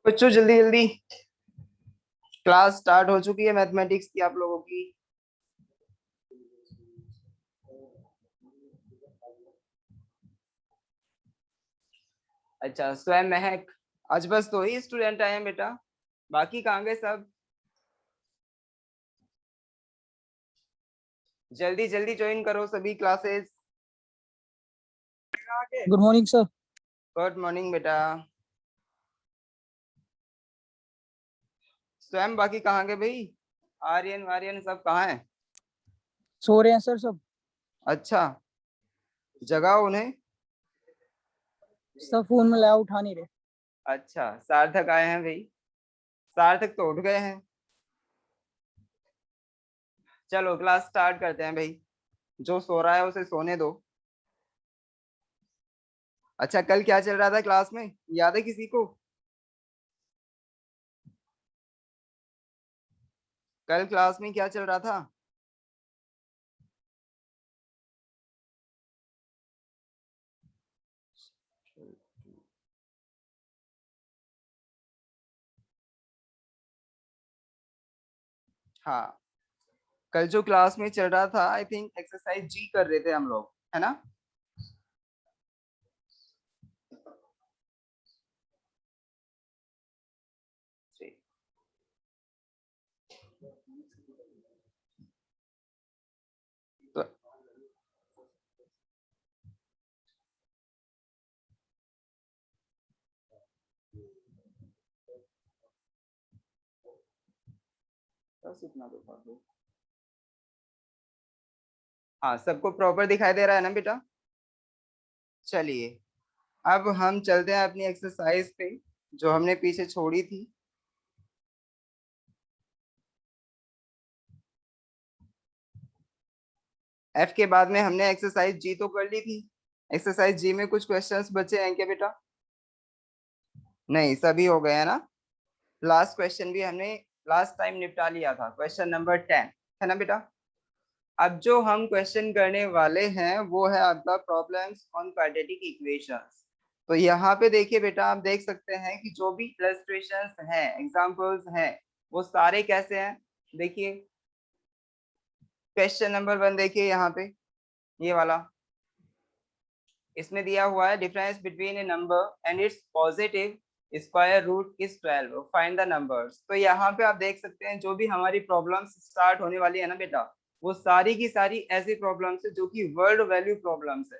बच्चों जल्दी जल्दी, क्लास स्टार्ट हो चुकी है मैथमेटिक्स की आप लोगों की। अच्छा, स्वयं महक, आज बस दो ही स्टूडेंट आए हैं बेटा, बाकी कहाँ गए सब? जल्दी जल्दी ज्वाइन करो सभी classes. Good morning sir. Good morning बेटा। स्वयं बाकी कहाँ गए भाई? आर्यन वार्यन सब कहाँ है? सो रहे हैं सर सब। अच्छा, जगाओ उन्हें। सब फोन में लगा उठा नहीं रहे। अच्छा, सार्थक आए हैं भाई, सार्थक तो उठ गए हैं। चलो क्लास स्टार्ट करते हैं भाई, जो सो रहा है उसे सोने दो। अच्छा, कल क्या चल रहा था क्लास में, याद है किसी को? कल क्लास में क्या चल रहा था? हाँ, कल जो क्लास में चल रहा था, आई थिंक एक्सरसाइज जी कर रहे थे हम लोग, है ना? जी। तो बस इतना तो कर दो। हाँ, सबको प्रॉपर दिखाई दे रहा है ना बेटा? चलिए, अब हम चलते हैं अपनी एक्सरसाइज पे, जो हमने पीछे छोड़ी थी। एफ के बाद में हमने एक्सरसाइज जी तो कर ली थी। एक्सरसाइज जी में कुछ क्वेश्चंस बचे हैं क्या बेटा? नहीं, सभी हो गए हैं ना? लास्ट क्वेश्चन भी हमने लास्ट टाइम निपटा लिया था, क्वेश्चन नंबर 10, है ना बेटा? अब जो हम क्वेश्चन करने वाले हैं वो है आपका प्रॉब्लम्स ऑन क्वाड्रेटिक इक्वेशंस। तो यहाँ पे देखिए बेटा, आप देख सकते हैं कि जो भी इलस्ट्रेशंस हैं, एग्जांपल्स हैं, वो सारे कैसे हैं। देखिए, क्वेश्चन नंबर 1 देखिए यहाँ पे, ये वाला, इसमें दिया हुआ है difference between a number and its positive square root is 12, find the numbers. तो यहाँ पे आप देख सकते हैं जो भी हमारी प्रॉब्लम्स स्टार्ट होने वाली है ना बेटा, वो सारी की सारी ऐसी प्रॉब्लम्स है जो कि वर्ड वैल्यू प्रॉब्लम्स है।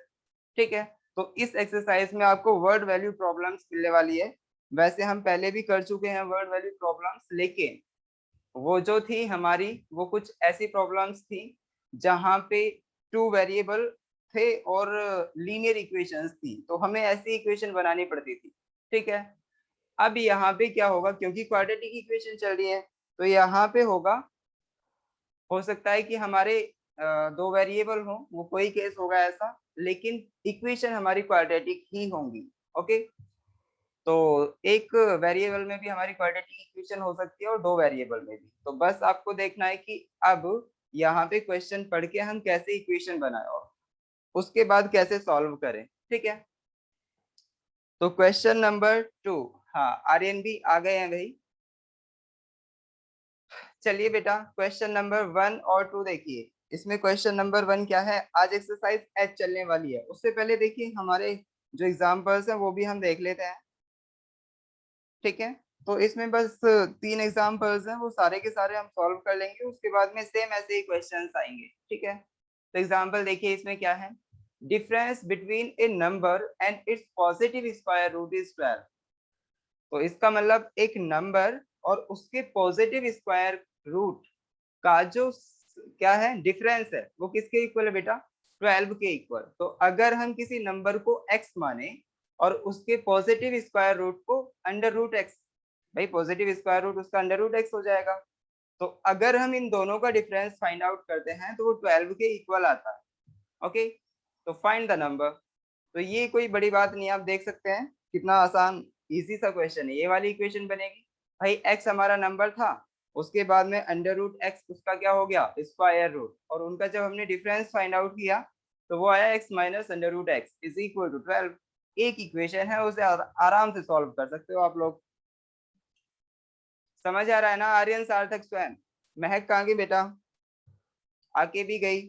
ठीक है, तो इस एक्सरसाइज में आपको वर्ड वैल्यू प्रॉब्लम्स मिलने वाली है। वैसे हम पहले भी कर चुके हैं वर्ड वैल्यू प्रॉब्लम्स, लेकिन वो जो थी हमारी, वो कुछ ऐसी प्रॉब्लम्स थी जहाँ पे टू वेरिएबल थे और लीनियर इक्वेशंस थी, तो हमें ऐसी इक्वेशन बनानी पड़ती थी। ठीक है, अब यहाँ पे क्या होगा, क्योंकि क्वाड्रेटिक इक्वेशन चल रही है, तो यहाँ पे होगा, हो सकता है कि हमारे दो वेरिएबल हो, वो कोई केस होगा ऐसा, लेकिन इक्वेशन हमारी क्वाड्रेटिक ही होंगी। ओके, तो एक वेरिएबल में भी हमारी क्वाड्रेटिक इक्वेशन हो सकती है और दो वेरिएबल में भी। तो बस आपको देखना है कि अब यहाँ पे क्वेश्चन पढ़ के हम कैसे इक्वेशन बनाए और उसके बाद कैसे सॉल्व करें। ठीक है, तो क्वेश्चन नंबर 2, हाँ आर्यन भी आ गए हैं भाई। चलिए बेटा, क्वेश्चन नंबर 1 और 2 देखिए। इसमें क्वेश्चन नंबर 1 क्या है, आज एक्सरसाइज एच चलने वाली है, उससे पहले देखिए हमारे जो एग्जाम्पल्स हैं वो भी हम देख लेते हैं। ठीक है, तो इसमें बस 3 एग्जाम्पल्स हैं, वो सारे के सारे हम सॉल्व कर लेंगे, उसके बाद में सेम ऐसे ही क्वेश्चंस आएंगे। ठीक है, तो एग्जाम्पल देखिए, इसमें क्या है, difference between a number and its positive square root is 12। तो इसका मतलब एक नंबर और उसके पॉजिटिव स्क्वायर रूट का जो क्या है डिफरेंस है, वो किसके इक्वल है बेटा? 12 के इक्वल। तो अगर हम किसी नंबर को x माने और उसके पॉजिटिव स्क्वायर रूट को अंडर रूट एक्स, भाई पॉजिटिव स्क्वायर रूट उसका अंडर रूट एक्स हो जाएगा। तो अगर हम इन दोनों का डिफरेंस फाइंड आउट करते हैं तो वो 12 के इक्वल आता है। ओके, तो फाइंड द नंबर। तो ये कोई बड़ी बात नहीं, आप देख सकते हैं कितना आसान इजी सा क्वेश्चन है। ये वाली इक्वेशन बनेगी, भाई x हमारा नंबर था, उसके बाद में अंडर रूट एक्स उसका क्या हो गया, स्क्वायर रूट, और उनका जब हमने डिफरेंस फाइंड आउट किया तो वो आया x minus under root x is equal to 12। एक इक्वेशन है, उसे आराम से सॉल्व कर सकते हो आप लोग। समझ आ रहा है ना? आर्यन, सार्थक, स्वयं। महक कहाँ गई बेटा? आके भी गई।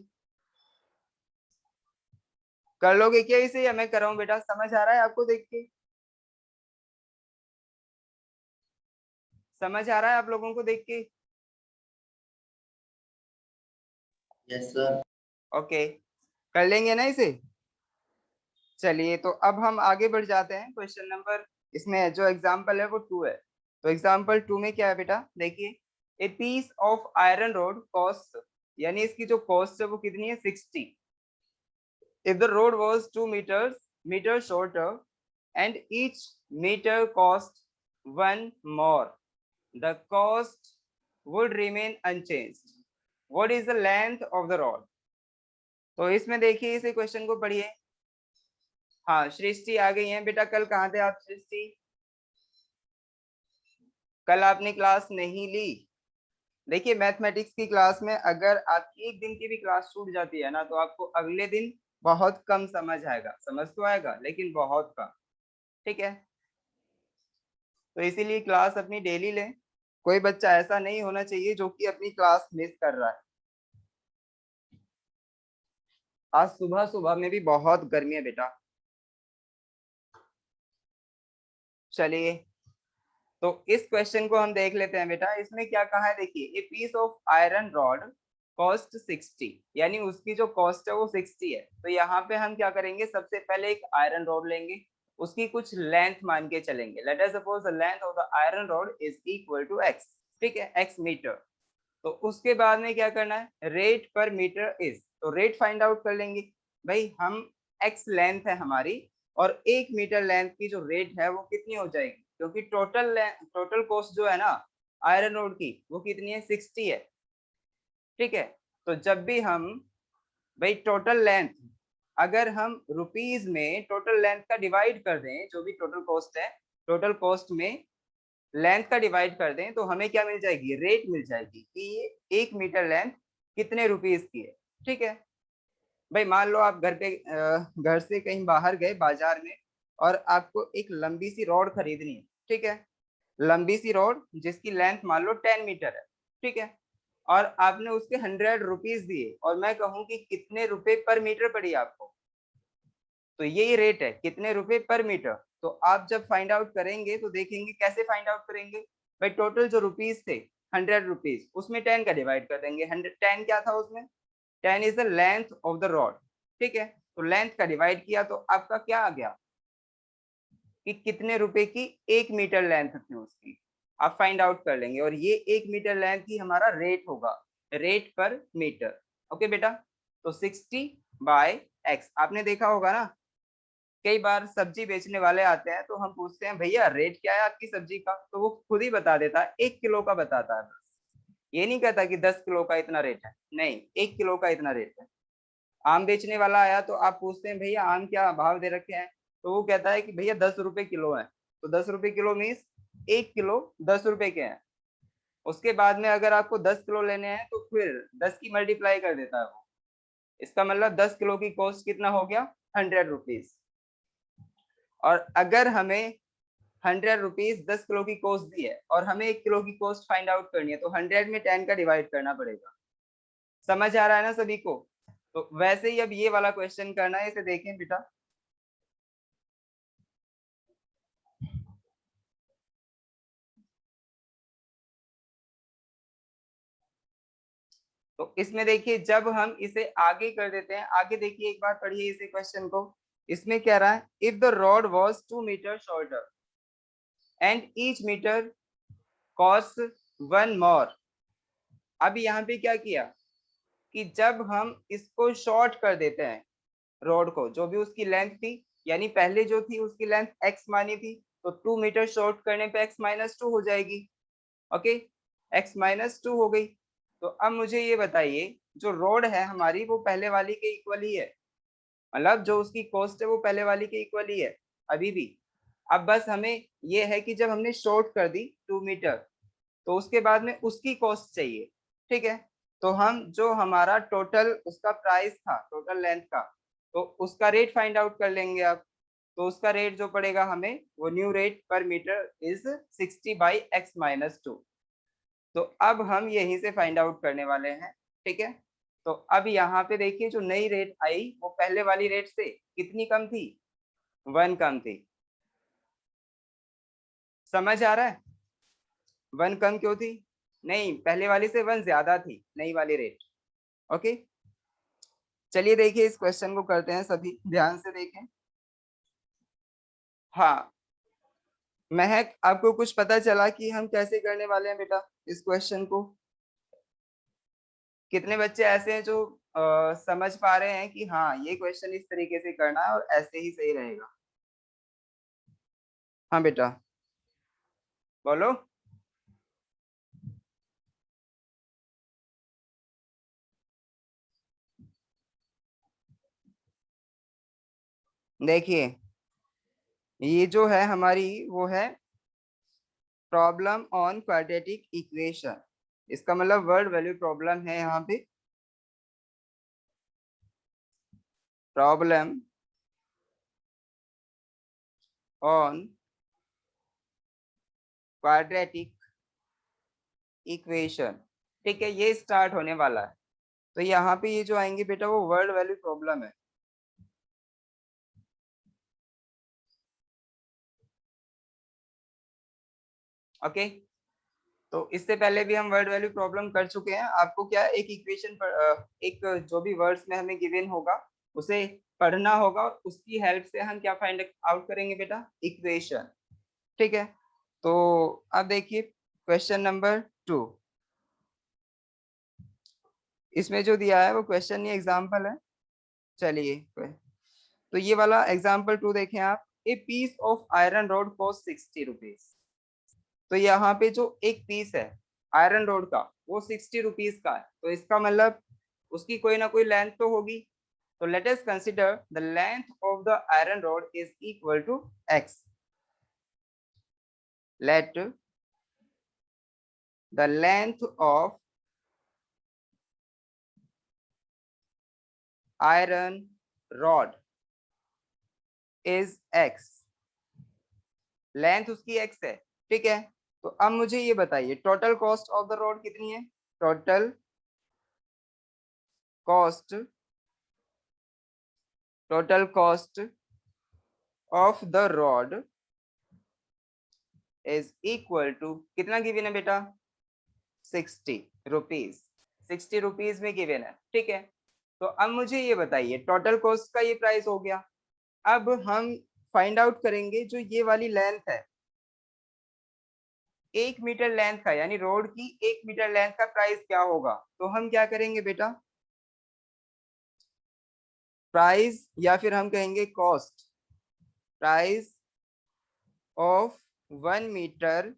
कर लोगे क्या इसे, या मैं कराऊं बेटा? समझ आ रहा है आपको देख के? समझ आ रहा है आप लोगों को देख के? Yes sir. ओके, कर लेंगे ना इसे? चलिए, तो अब हम आगे बढ़ जाते हैं। क्वेश्चन नंबर, इसमें जो एग्जाम्पल है वो 2 है। तो एग्जाम्पल 2 में क्या है बेटा, देखिए। A piece of iron rod cost, यानी इसकी जो कॉस्ट है वो कितनी है, 60। If the rod was 2 metre shorter and each metre cost 1 more, the cost would remain unchanged. What is the length of the rod? तो इसमें देखिए, इसे क्वेश्चन को पढ़िए। हाँ, सृष्टि आ गई हैं बेटा। कल कहाँ थे आप सृष्टि? कल आपने क्लास नहीं ली। देखिए, मैथमेटिक्स की क्लास में अगर आपकी एक दिन की भी क्लास छूट जाती है ना, तो आपको अगले दिन बहुत कम समझ आएगा। समझ तो आएगा, लेकिन बहुत कम। ठीक है, तो इसीलिए क्लास अपनी डेली लें। कोई बच्चा ऐसा नहीं होना चाहिए जो कि अपनी क्लास मिस कर रहा है। आज सुबह सुबह में भी बहुत गर्मी है बेटा। चलिए, तो इस क्वेश्चन को हम देख लेते हैं बेटा। इसमें क्या कहा है, देखिए। A piece of iron rod cost 60, यानी उसकी जो कॉस्ट है वो 60 है। तो यहाँ पे हम क्या करेंगे, सबसे पहले एक आयरन रॉड लेंगे, उसकी कुछ लेंथ मान के चलेंगे। Let us suppose the length of the iron rod is equal to x। ठीक है, x मीटर। तो उसके बाद में क्या करना है, रेट पर मीटर इज, तो रेट फाइंड आउट कर लेंगे। भाई, हम x लेंथ है हमारी, और 1 मीटर लेंथ की जो रेट है वो कितनी हो जाएगी, क्योंकि टोटल कॉस्ट जो है ना आयरन रोड की, वो कितनी है, 60 है। ठीक है, तो जब भी हम, भाई टोटल लेंथ, अगर हम रुपीज में टोटल लेंथ का डिवाइड कर दें, जो भी टोटल कॉस्ट है, टोटल कॉस्ट में लेंथ का डिवाइड कर दें, तो हमें क्या मिल जाएगी, रेट मिल जाएगी कि ये 1 मीटर लेंथ कितने रुपीज की है। ठीक है भाई, मान लो आप घर से कहीं बाहर गए बाजार में, और आपको एक लंबी सी रॉड खरीदनी है। ठीक है, लंबी सी रॉड जिसकी लेंथ मान लो 10 मीटर है। ठीक है, और आपने उसके 100 रुपीज दिए, और मैं कहूँ कि कितने रुपए पर मीटर पड़ी आपको, तो यही रेट है, कितने रुपए पर मीटर। तो आप जब फाइंड आउट करेंगे तो देखेंगे कैसे फाइंड आउट करेंगे। भाई, टोटल जो रुपीज थे 100 रुपीज, उसमें 10 का डिवाइड कर देंगे। 10 क्या था उसमें, 10 is the length of the rod. ठीक है, तो लेंथ का डिवाइड किया तो आपका क्या आ गया कि कितने रुपए की 1 मीटर लेंथ थी उसकी। आप फाइंड आउट कर लेंगे, और ये 1 मीटर लेंथ ही हमारा रेट होगा, रेट पर मीटर। ओके बेटा, तो 60 बाय x। आपने देखा होगा ना, कई बार सब्जी बेचने वाले आते हैं तो हम पूछते हैं भैया रेट क्या है आपकी सब्जी का, तो वो खुद ही बता देता है, 1 किलो का बताता है। ये नहीं कहता कि 10 किलो का इतना रेट है, नहीं, 1 किलो का इतना रेट है। आम बेचने वाला आया तो आप पूछते हैं भैया आम क्या भाव दे रखे हैं, तो वो कहता है कि भैया 10 रुपए किलो है। तो 10 रुपए किलो मीन्स 1 किलो 10 रुपए के हैं। उसके बाद में अगर आपको 10 किलो लेने हैं तो फिर 10 की मल्टीप्लाई कर देता है वो। इसका मतलब 10 किलो की कॉस्ट कितना हो गया, 100 रुपीज। और अगर हमें 100 रुपीज 10 किलो की कॉस्ट दी है, और हमें 1 किलो की कॉस्ट फाइंड आउट करनी है, तो 100 में 10 का डिवाइड करना पड़ेगा। समझ आ रहा है ना सभी को? तो वैसे ही अब ये वाला क्वेश्चन करना है, इसे देखें बेटा। तो इसमें देखिए, जब हम इसे आगे कर देते हैं, आगे देखिए एक बार पढ़िए इसे क्वेश्चन को। इसमें क्या रहा है, if the rod was 2 metre shorter and each metre cost 1 more. अब यहाँ पे क्या किया कि जब हम इसको शॉर्ट कर देते हैं, रॉड को, जो भी उसकी लेंथ थी, यानी पहले जो थी उसकी लेंथ x मानी थी, तो 2 मीटर शॉर्ट करने पे x-2 हो जाएगी। ओके, x-2 हो गई। तो अब मुझे ये बताइए, जो रोड है हमारी वो पहले वाली के इक्वल ही है, मतलब जो उसकी कॉस्ट है वो पहले वाली के इक्वल ही है अभी भी। अब बस हमें ये है कि जब हमने शॉर्ट कर दी 2 मीटर, तो उसके बाद में उसकी कॉस्ट चाहिए। ठीक है, तो हम जो हमारा टोटल उसका प्राइस था, टोटल लेंथ का, तो उसका रेट फाइंड आउट कर लेंगे आप। तो उसका रेट जो पड़ेगा हमें, वो न्यू रेट पर मीटर इज 60 बाई x-2। तो अब हम यहीं से फाइंड आउट करने वाले हैं, ठीक है। तो अब यहाँ पे देखिए जो नई रेट आई वो पहले वाली रेट से कितनी कम थी, 1 कम थी। समझ आ रहा है, 1 कम क्यों थी? नहीं, पहले वाली से 1 ज्यादा थी नई वाली रेट। ओके, चलिए देखिए इस क्वेश्चन को करते हैं, सभी ध्यान से देखें। हाँ, महक आपको कुछ पता चला कि हम कैसे करने वाले हैं बेटा इस क्वेश्चन को? कितने बच्चे ऐसे हैं जो समझ पा रहे हैं कि हाँ ये क्वेश्चन इस तरीके से करना है और ऐसे ही सही रहेगा? हाँ बेटा बोलो। देखिए ये जो है हमारी वो है प्रॉब्लम ऑन क्वाड्रेटिक इक्वेशन, इसका मतलब वर्ड वैल्यू प्रॉब्लम है यहाँ पे। प्रॉब्लम ऑन क्वाड्रेटिक इक्वेशन, ठीक है, ये स्टार्ट होने वाला है। तो यहाँ पे ये जो आएंगे बेटा वो वर्ड वैल्यू प्रॉब्लम है। ओके, तो इससे पहले भी हम वर्ड वैल्यू प्रॉब्लम कर चुके हैं। आपको क्या एक इक्वेशन पर एक जो भी वर्ड्स में हमें गिवन होगा उसे पढ़ना होगा, उसकी हेल्प से हम क्या फाइंड आउट करेंगे बेटा, इक्वेशन, ठीक है। तो अब देखिए क्वेश्चन नंबर 2, इसमें जो दिया है वो क्वेश्चन नहीं एग्जाम्पल है। चलिए तो ये वाला एग्जाम्पल 2 देखें आप। A piece of iron rod cost 60 rupees. तो यहाँ पे जो एक पीस है आयरन रोड का वो 60 रुपीज का है, तो इसका मतलब उसकी कोई ना कोई लेंथ तो होगी। तो let us consider the length of the iron rod is equal to x. Let the length of iron rod is x. Length उसकी एक्स है, ठीक है। तो अब मुझे ये बताइए total cost of the rod कितनी है? Total cost, total cost of the rod is equal to कितना गिवन है बेटा, 60 रुपीज। 60 रुपीज में गिवन है, ठीक है। तो अब मुझे ये बताइए टोटल कॉस्ट का ये प्राइस हो गया। अब हम फाइंड आउट करेंगे जो ये वाली लेंथ है 1 मीटर लेंथ का, यानी रोड की 1 मीटर लेंथ का प्राइस क्या होगा। तो हम क्या करेंगे बेटा, प्राइस या फिर हम कहेंगे cost, price of 1 metre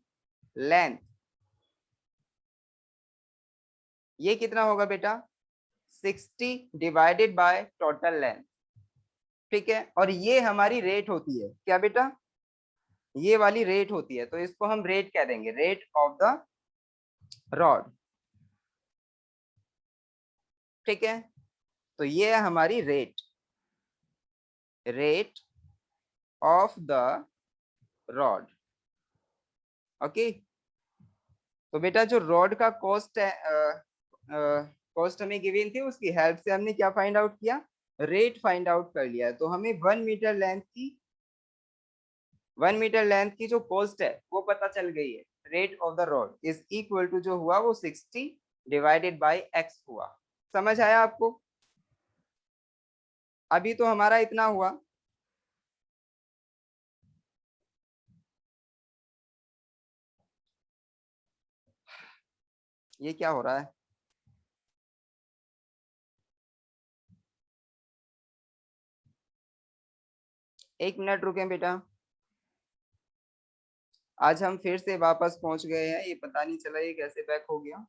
length, ये कितना होगा बेटा, 60 डिवाइडेड बाय टोटल लेंथ, ठीक है। और ये हमारी रेट होती है क्या बेटा, ये वाली रेट होती है, तो इसको हम रेट कह देंगे, रेट ऑफ द रॉड, ठीक है। तो ये है हमारी rate, rate of the rod. Okay, तो बेटा जो रॉड का कॉस्ट है, कॉस्ट हमें गिवन थी, उसकी हेल्प से हमने क्या फाइंड आउट किया, रेट फाइंड आउट कर लिया है। तो हमें 1 मीटर लेंथ की जो कॉस्ट है वो पता चल गई है। Rate of the rod is equal to जो हुआ वो 60 डिवाइडेड बाय एक्स हुआ। समझ आया आपको? अभी तो हमारा इतना हुआ। ये क्या हो रहा है? एक मिनट रुकें बेटा, आज हम फिर से वापस पहुंच गए हैं, ये पता नहीं चला ये कैसे बैक हो गया।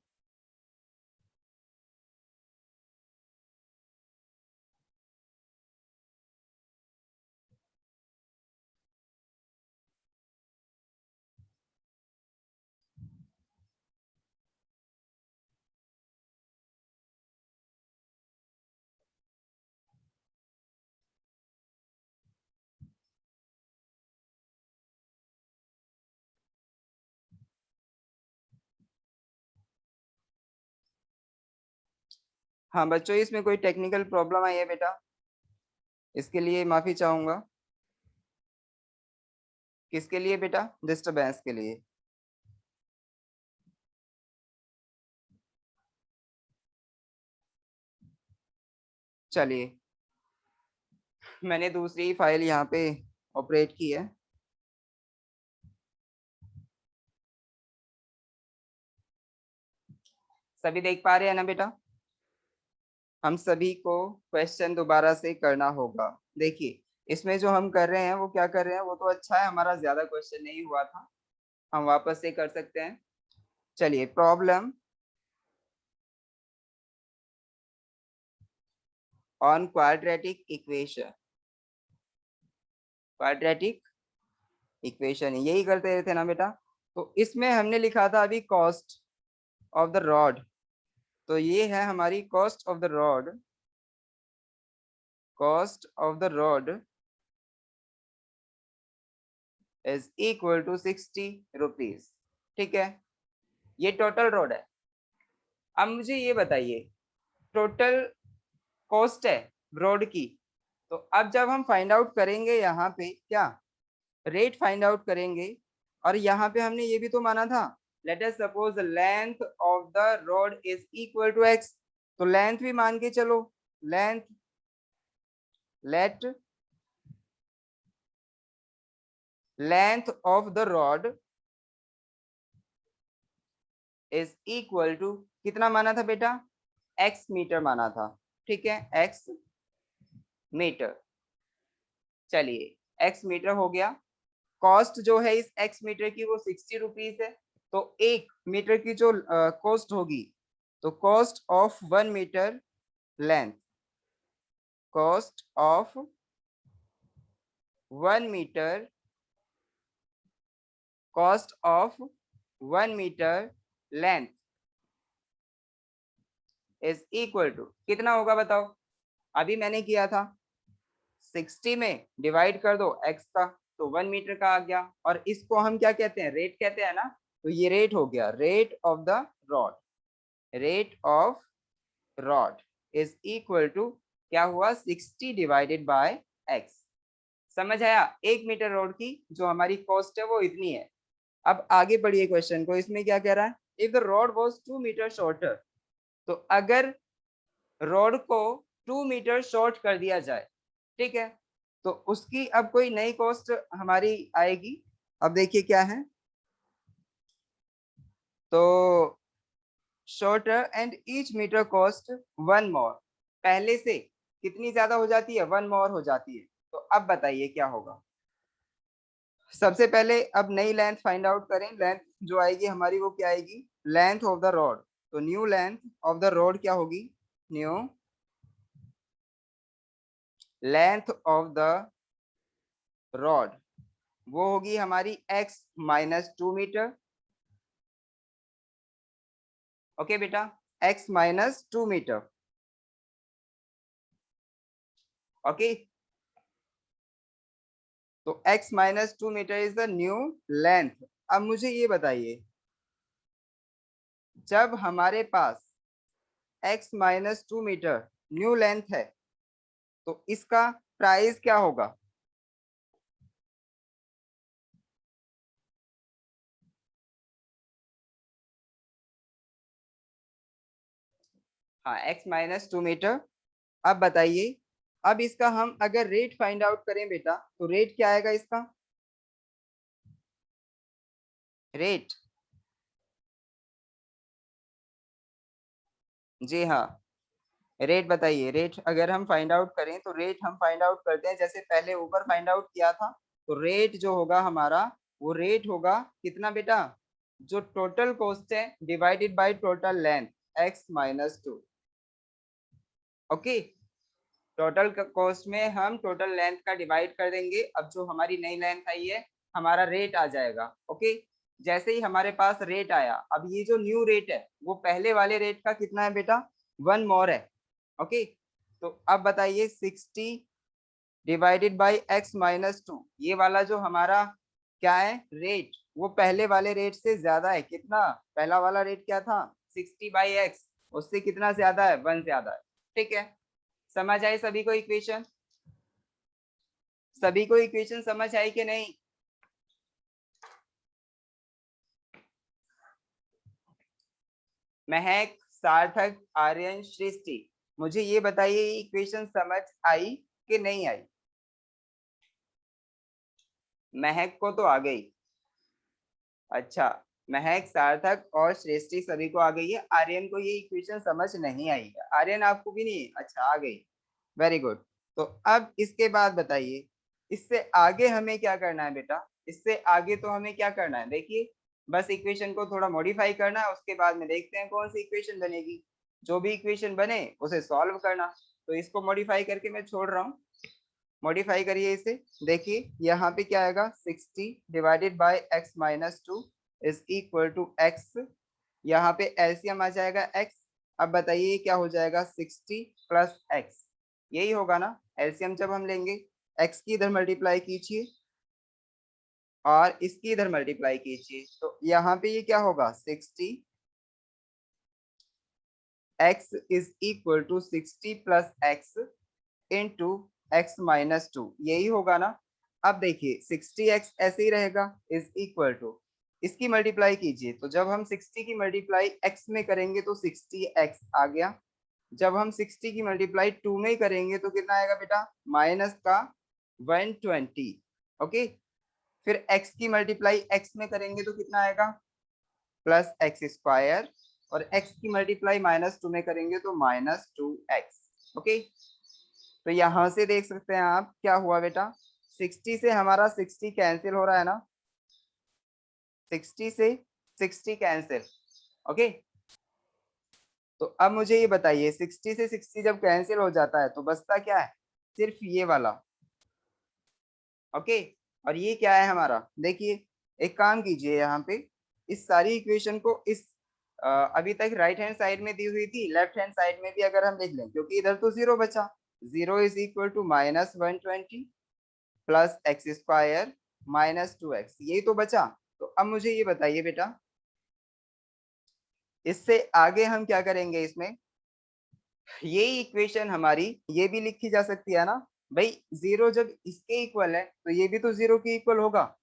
हाँ बच्चों, इसमें कोई टेक्निकल प्रॉब्लम आई है बेटा, इसके लिए माफी चाहूंगा। किसके लिए बेटा? डिस्टरबेंस के लिए। चलिए, मैंने दूसरी फाइल यहाँ पे ऑपरेट की है। सभी देख पा रहे हैं ना बेटा? हम सभी को क्वेश्चन दोबारा से करना होगा। देखिए, इसमें जो हम कर रहे हैं वो क्या कर रहे हैं, वो तो अच्छा है, हमारा ज्यादा क्वेश्चन नहीं हुआ था, हम वापस से कर सकते हैं। चलिए, problem on quadratic equation. Quadratic equation यही करते थे ना बेटा? तो इसमें हमने लिखा था अभी कॉस्ट ऑफ द रॉड, तो ये है हमारी cost of the rod. Cost of the rod is equal to 60 rupees. ठीक है, ये टोटल रॉड है। अब मुझे ये बताइए, टोटल कॉस्ट है रॉड की, तो अब जब हम फाइंड आउट करेंगे यहाँ पे क्या रेट फाइंड आउट करेंगे, और यहाँ पे हमने ये भी तो माना था, let us suppose the length of the rod is equal to x, तो लेंथ भी मान के चलो, length let length of the rod is equal to कितना माना था बेटा? x मीटर माना था। ठीक है, x मीटर। चलिए, x मीटर हो गया। कॉस्ट जो है इस x मीटर की वो 60 रुपीज है, तो 1 मीटर की जो कॉस्ट होगी, तो cost of 1 metre length, cost of 1 metre, cost of 1 metre length is equal to कितना होगा बताओ? अभी मैंने किया था 60 में डिवाइड कर दो x का, तो 1 मीटर का आ गया, और इसको हम क्या कहते हैं? रेट कहते हैं ना, तो ये रेट हो गया, rate of the rod. Rate of rod is equal to क्या हुआ? 60 डिवाइडेड बाय x। समझ आया? 1 मीटर रॉड की जो हमारी कॉस्ट है वो इतनी है। अब आगे बढ़िए क्वेश्चन को, इसमें क्या कह रहा है? If the rod was 2 metre shorter, तो अगर रॉड को 2 मीटर शॉर्ट कर दिया जाए, ठीक है, तो उसकी अब कोई नई कॉस्ट हमारी आएगी। अब देखिए क्या है, तो shorter and each metre cost 1 more, पहले से कितनी ज्यादा हो जाती है? 1 मोर हो जाती है। तो अब बताइए क्या होगा? सबसे पहले अब नई लेंथ फाइंड आउट करें। लेंथ जो आएगी हमारी वो क्या आएगी? Length of the rod. तो new length of the rod क्या होगी? New length of the rod वो होगी हमारी x माइनस 2 मीटर। ओके बेटा, x माइनस 2 मीटर। ओके, तो x minus 2 metre is the new length. अब मुझे ये बताइए, जब हमारे पास x minus 2 metre new length है, तो इसका प्राइस क्या होगा? हाँ, x माइनस 2 मीटर। अब बताइए, अब इसका हम अगर रेट फाइंड आउट करें बेटा, तो रेट क्या आएगा इसका? रेट, जी हाँ, रेट बताइए। रेट अगर हम फाइंड आउट करें, तो रेट हम फाइंड आउट करते हैं जैसे पहले ऊपर फाइंड आउट किया था। तो रेट जो होगा हमारा, वो रेट होगा कितना बेटा? जो टोटल कॉस्ट है divided by total length, x minus 2। Okay, total cost में हम टोटल लेंथ का डिवाइड कर देंगे। अब जो हमारी नई लेंथ आई है, हमारा रेट आ जाएगा। ओके, जैसे ही हमारे पास रेट आया, अब ये जो न्यू रेट है वो पहले वाले रेट का कितना है बेटा? 1 मोर है। ओके, तो अब बताइए 60 डिवाइडेड बाई x माइनस 2, ये वाला जो हमारा क्या है रेट, वो पहले वाले रेट से ज्यादा है। कितना? पहला वाला रेट क्या था? 60 बाई x, उससे कितना ज्यादा है? 1 ज्यादा है। ठीक है, समझ आई सभी को इक्वेशन? सभी को इक्वेशन समझ आई कि नहीं? महक, सार्थक, आर्यन, सृष्टि, मुझे ये बताइए इक्वेशन समझ आई कि नहीं आई? महक को तो आ गई। अच्छा, महक, सार्थक और सृष्टि सभी को आ गई है। आर्यन को ये इक्वेशन समझ नहीं आई है। आर्यन आपको भी नहीं? अच्छा, आ गई, वेरी गुड। तो अब इसके बाद बताइए, इससे आगे हमें क्या करना है बेटा? इससे आगे तो हमें क्या करना है, देखिए बस इक्वेशन को थोड़ा मॉडिफाई करना है, उसके बाद में देखते हैं कौन सी इक्वेशन बनेगी। जो भी इक्वेशन बने उसे सॉल्व करना। तो इसको मॉडिफाई करके मैं छोड़ रहा हूँ, मॉडिफाई करिए इसे। देखिए यहाँ पे क्या आएगा, 60 divided by x minus 2 is equal to x। यहाँ पे एलसीएम आ जाएगा x। अब बताइए क्या हो जाएगा, 60 प्लस x, यही होगा ना एलसीएम जब हम लेंगे। x की इधर मल्टीप्लाई कीजिए और इसकी इधर मल्टीप्लाई कीजिए, तो यहाँ पे ये क्या होगा, 60 x is equal to 60 plus x into x minus 2, यही होगा ना। अब देखिए 60x ऐसे ही रहेगा इज इक्वल टू, इसकी मल्टीप्लाई कीजिए, तो जब हम 60 की मल्टीप्लाई x में करेंगे तो 60x आ गया। जब हम 60 की मल्टीप्लाई 2 में करेंगे तो कितना आएगा बेटा, माइनस का 120। ओके, फिर x की मल्टीप्लाई x में करेंगे तो कितना आएगा, प्लस एक्स स्क्वायर, और x की मल्टीप्लाई माइनस 2 में करेंगे तो माइनस 2x। ओके, तो यहां से देख सकते हैं आप क्या हुआ बेटा, 60 से हमारा 60 कैंसिल हो रहा है ना, 60 से 60 कैंसिल। ओके, तो अब मुझे ये बताइए 60 से 60 जब कैंसिल हो जाता है तो बचता क्या है, सिर्फ ये वाला। ओके, और ये क्या है हमारा, देखिए एक काम कीजिए, यहाँ पे इस सारी इक्वेशन को इस अभी तक राइट हैंड साइड में दी हुई थी, लेफ्ट हैंड साइड में भी अगर हम लिख लें, क्योंकि इधर तो जीरो बचा, 0 is equal to minus 120 plus x square minus 2x, यही तो बचा। तो अब मुझे ये बताइए बेटा, इससे आगे हम क्या करेंगे, इसमें ये इक्वेशन हमारी ये भी लिखी जा सकती है ना भाई, 0 जब इसके इक्वल है तो ये भी तो 0 के इक्वल होगा।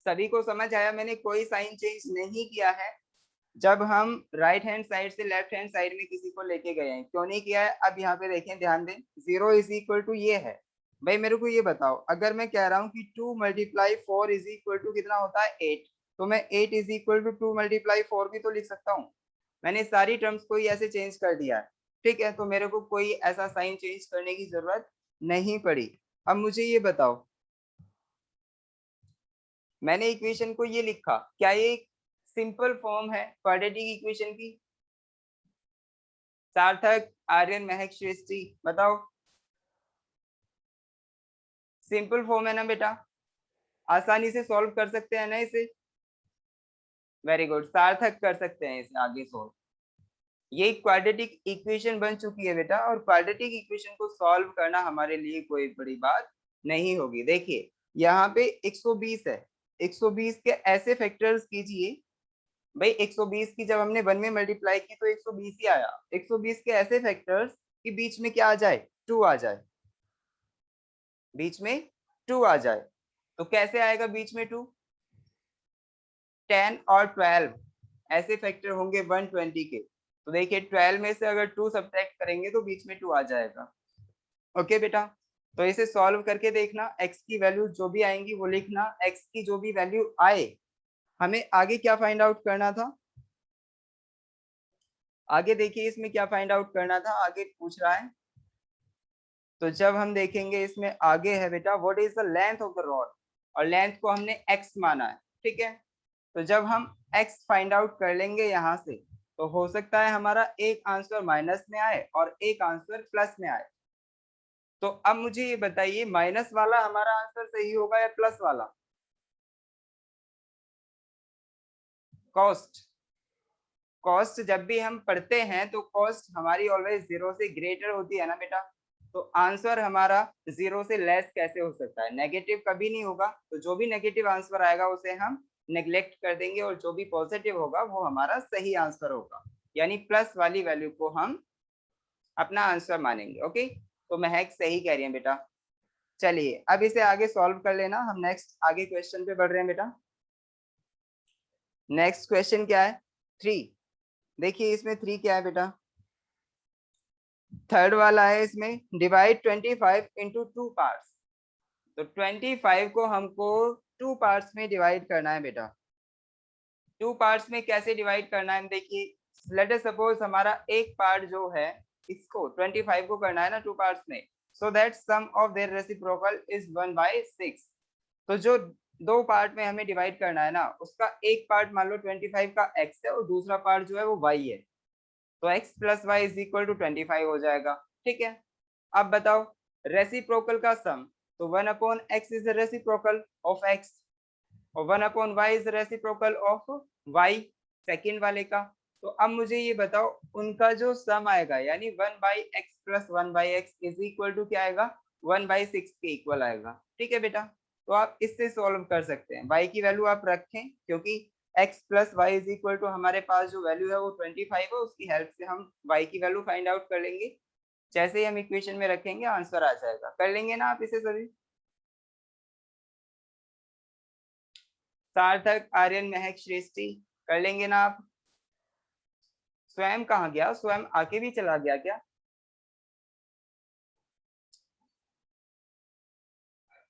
सभी को समझ आया? मैंने कोई साइन चेंज नहीं किया है। जब हम राइट हैंड साइड से लेफ्ट हैंड साइड में किसी को लेके गए हैं, क्यों नहीं किया है, अब यहाँ पे देखें, ध्यान दें, 0 इज इक्वल टू ये है। भाई मेरे को ये बताओ, अगर मैं कह रहा हूँ कि 2 मल्टीप्लाई 4 इज इक्वल टू कितना होता है, 8, तो मैं 8 इज इक्वल टू 2 मल्टीप्लाई 4 भी तो लिख सकता हूँ। मैंने सारी टर्म्स को ही ऐसे चेंज कर दिया है, ठीक है, तो मेरे को कोई ऐसा साइन चेंज करने की जरूरत नहीं पड़ी। अब मुझे ये बताओ, मैंने इक्वेशन को ये लिखा, क्या ये सिंपल फॉर्म है क्वाड्रेटिक इक्वेशन की? सार्थक, आर्यन, महक, सृष्टि, बताओ। सिंपल फॉर्म है ना बेटा, आसानी से सॉल्व कर सकते हैं ना इसे? वेरी गुड, सार्थक कर सकते हैं इसे आगे सॉल्व। ये क्वाड्रेटिक इक्वेशन बन चुकी है बेटा, और क्वाड्रेटिक इक्वेशन को सॉल्व करना हमारे लिए कोई बड़ी बात नहीं होगी। देखिए यहाँ पे 120 है, 120 के ऐसे फैक्टर्स कीजिए, भाई 120 की जब हमने 1 में मल्टीप्लाई की तो 120 ही आया, 120 के ऐसे फैक्टर्स कि बीच में क्या आ जाए, 2 आ जाए, बीच में 2 आ जाए। तो कैसे आएगा बीच में 2, 10 और 12 ऐसे फैक्टर होंगे 120 के, तो देखिए 12 में से अगर 2 सब्ट्रैक्ट करेंगे तो बीच में 2 आ जाएगा। ओके बेटा, तो इसे सॉल्व करके देखना, x की वैल्यू जो भी आएंगी वो लिखना, x की जो भी वैल्यू आए, हमें आगे क्या फाइंड आउट करना था, आगे देखिए इसमें क्या फाइंड आउट करना था, आगे पूछ रहा है। तो जब हम देखेंगे इसमें आगे है बेटा, what is the length of the rod, और लेंथ को हमने x माना है, ठीक है। तो जब हम x फाइंड आउट कर लेंगे यहाँ से, तो हो सकता है हमारा एक आंसर माइनस में आए और एक आंसर प्लस में आए। तो अब मुझे ये बताइए, माइनस वाला हमारा आंसर सही होगा या प्लस वाला? कॉस्ट, कॉस्ट जब भी हम पढ़ते हैं तो कॉस्ट हमारी ऑलवेज 0 से ग्रेटर होती है ना बेटा, तो आंसर हमारा 0 से लेस कैसे हो सकता है, नेगेटिव कभी नहीं होगा। तो जो भी नेगेटिव आंसर आएगा उसे हम नेग्लेक्ट कर देंगे और जो भी पॉजिटिव होगा वो हमारा सही आंसर होगा, यानी प्लस वाली वैल्यू को हम अपना आंसर मानेंगे। ओके, तो महक सही कह रही है बेटा। चलिए अब इसे आगे सॉल्व कर लेना, हम नेक्स्ट आगे क्वेश्चन पे बढ़ रहे हैं बेटा। नेक्स्ट क्वेश्चन क्या है? 3। देखिए इसमें 3 क्या है बेटा? थर्ड वाला है, इसमें डिवाइड 25 इंटू 2 पार्ट्स। तो 25 को हमको 2 पार्ट्स में डिवाइड करना है बेटा। 2 पार्ट्स में कैसे डिवाइड करना है? देखिए लेट अस सपोज हमारा एक पार्ट जो है इसको 25 को करना है ना 2 पार्ट्स में, so that sum of their reciprocal is 1/6। तो जो 2 पार्ट में हमें डिवाइड करना है ना, उसका एक पार्ट मान लो 25 का x है और दूसरा पार्ट जो है वो y है, तो x plus y is equal to 25 हो जाएगा। ठीक है, अब बताओ रेसिप्रोकल का सम, तो 1/x is the reciprocal of x और 1/y is reciprocal of y, second वाले का। तो अब मुझे ये बताओ उनका जो सम आएगा यानी 1/x plus 1/x is equal to क्या आएगा? 1/6 के इक्वल आएगा। ठीक है बेटा, तो आप इससे सॉल्व कर सकते हैं। y की वैल्यू आप रखें क्योंकि x plus y is equal to हमारे पास जो वैल्यू है वो 25 है, उसकी हेल्प से हम y की वैल्यू फाइंड आउट कर लेंगे। जैसे ही हम इक्वेशन में रखेंगे आंसर आ जाएगा। कर लेंगे ना आप इसे सभी? सार्थक, आर्यन, महक, सृष्टि, कर लेंगे ना आप? स्वयं कहाँ गया? स्वयं आके भी चला गया क्या?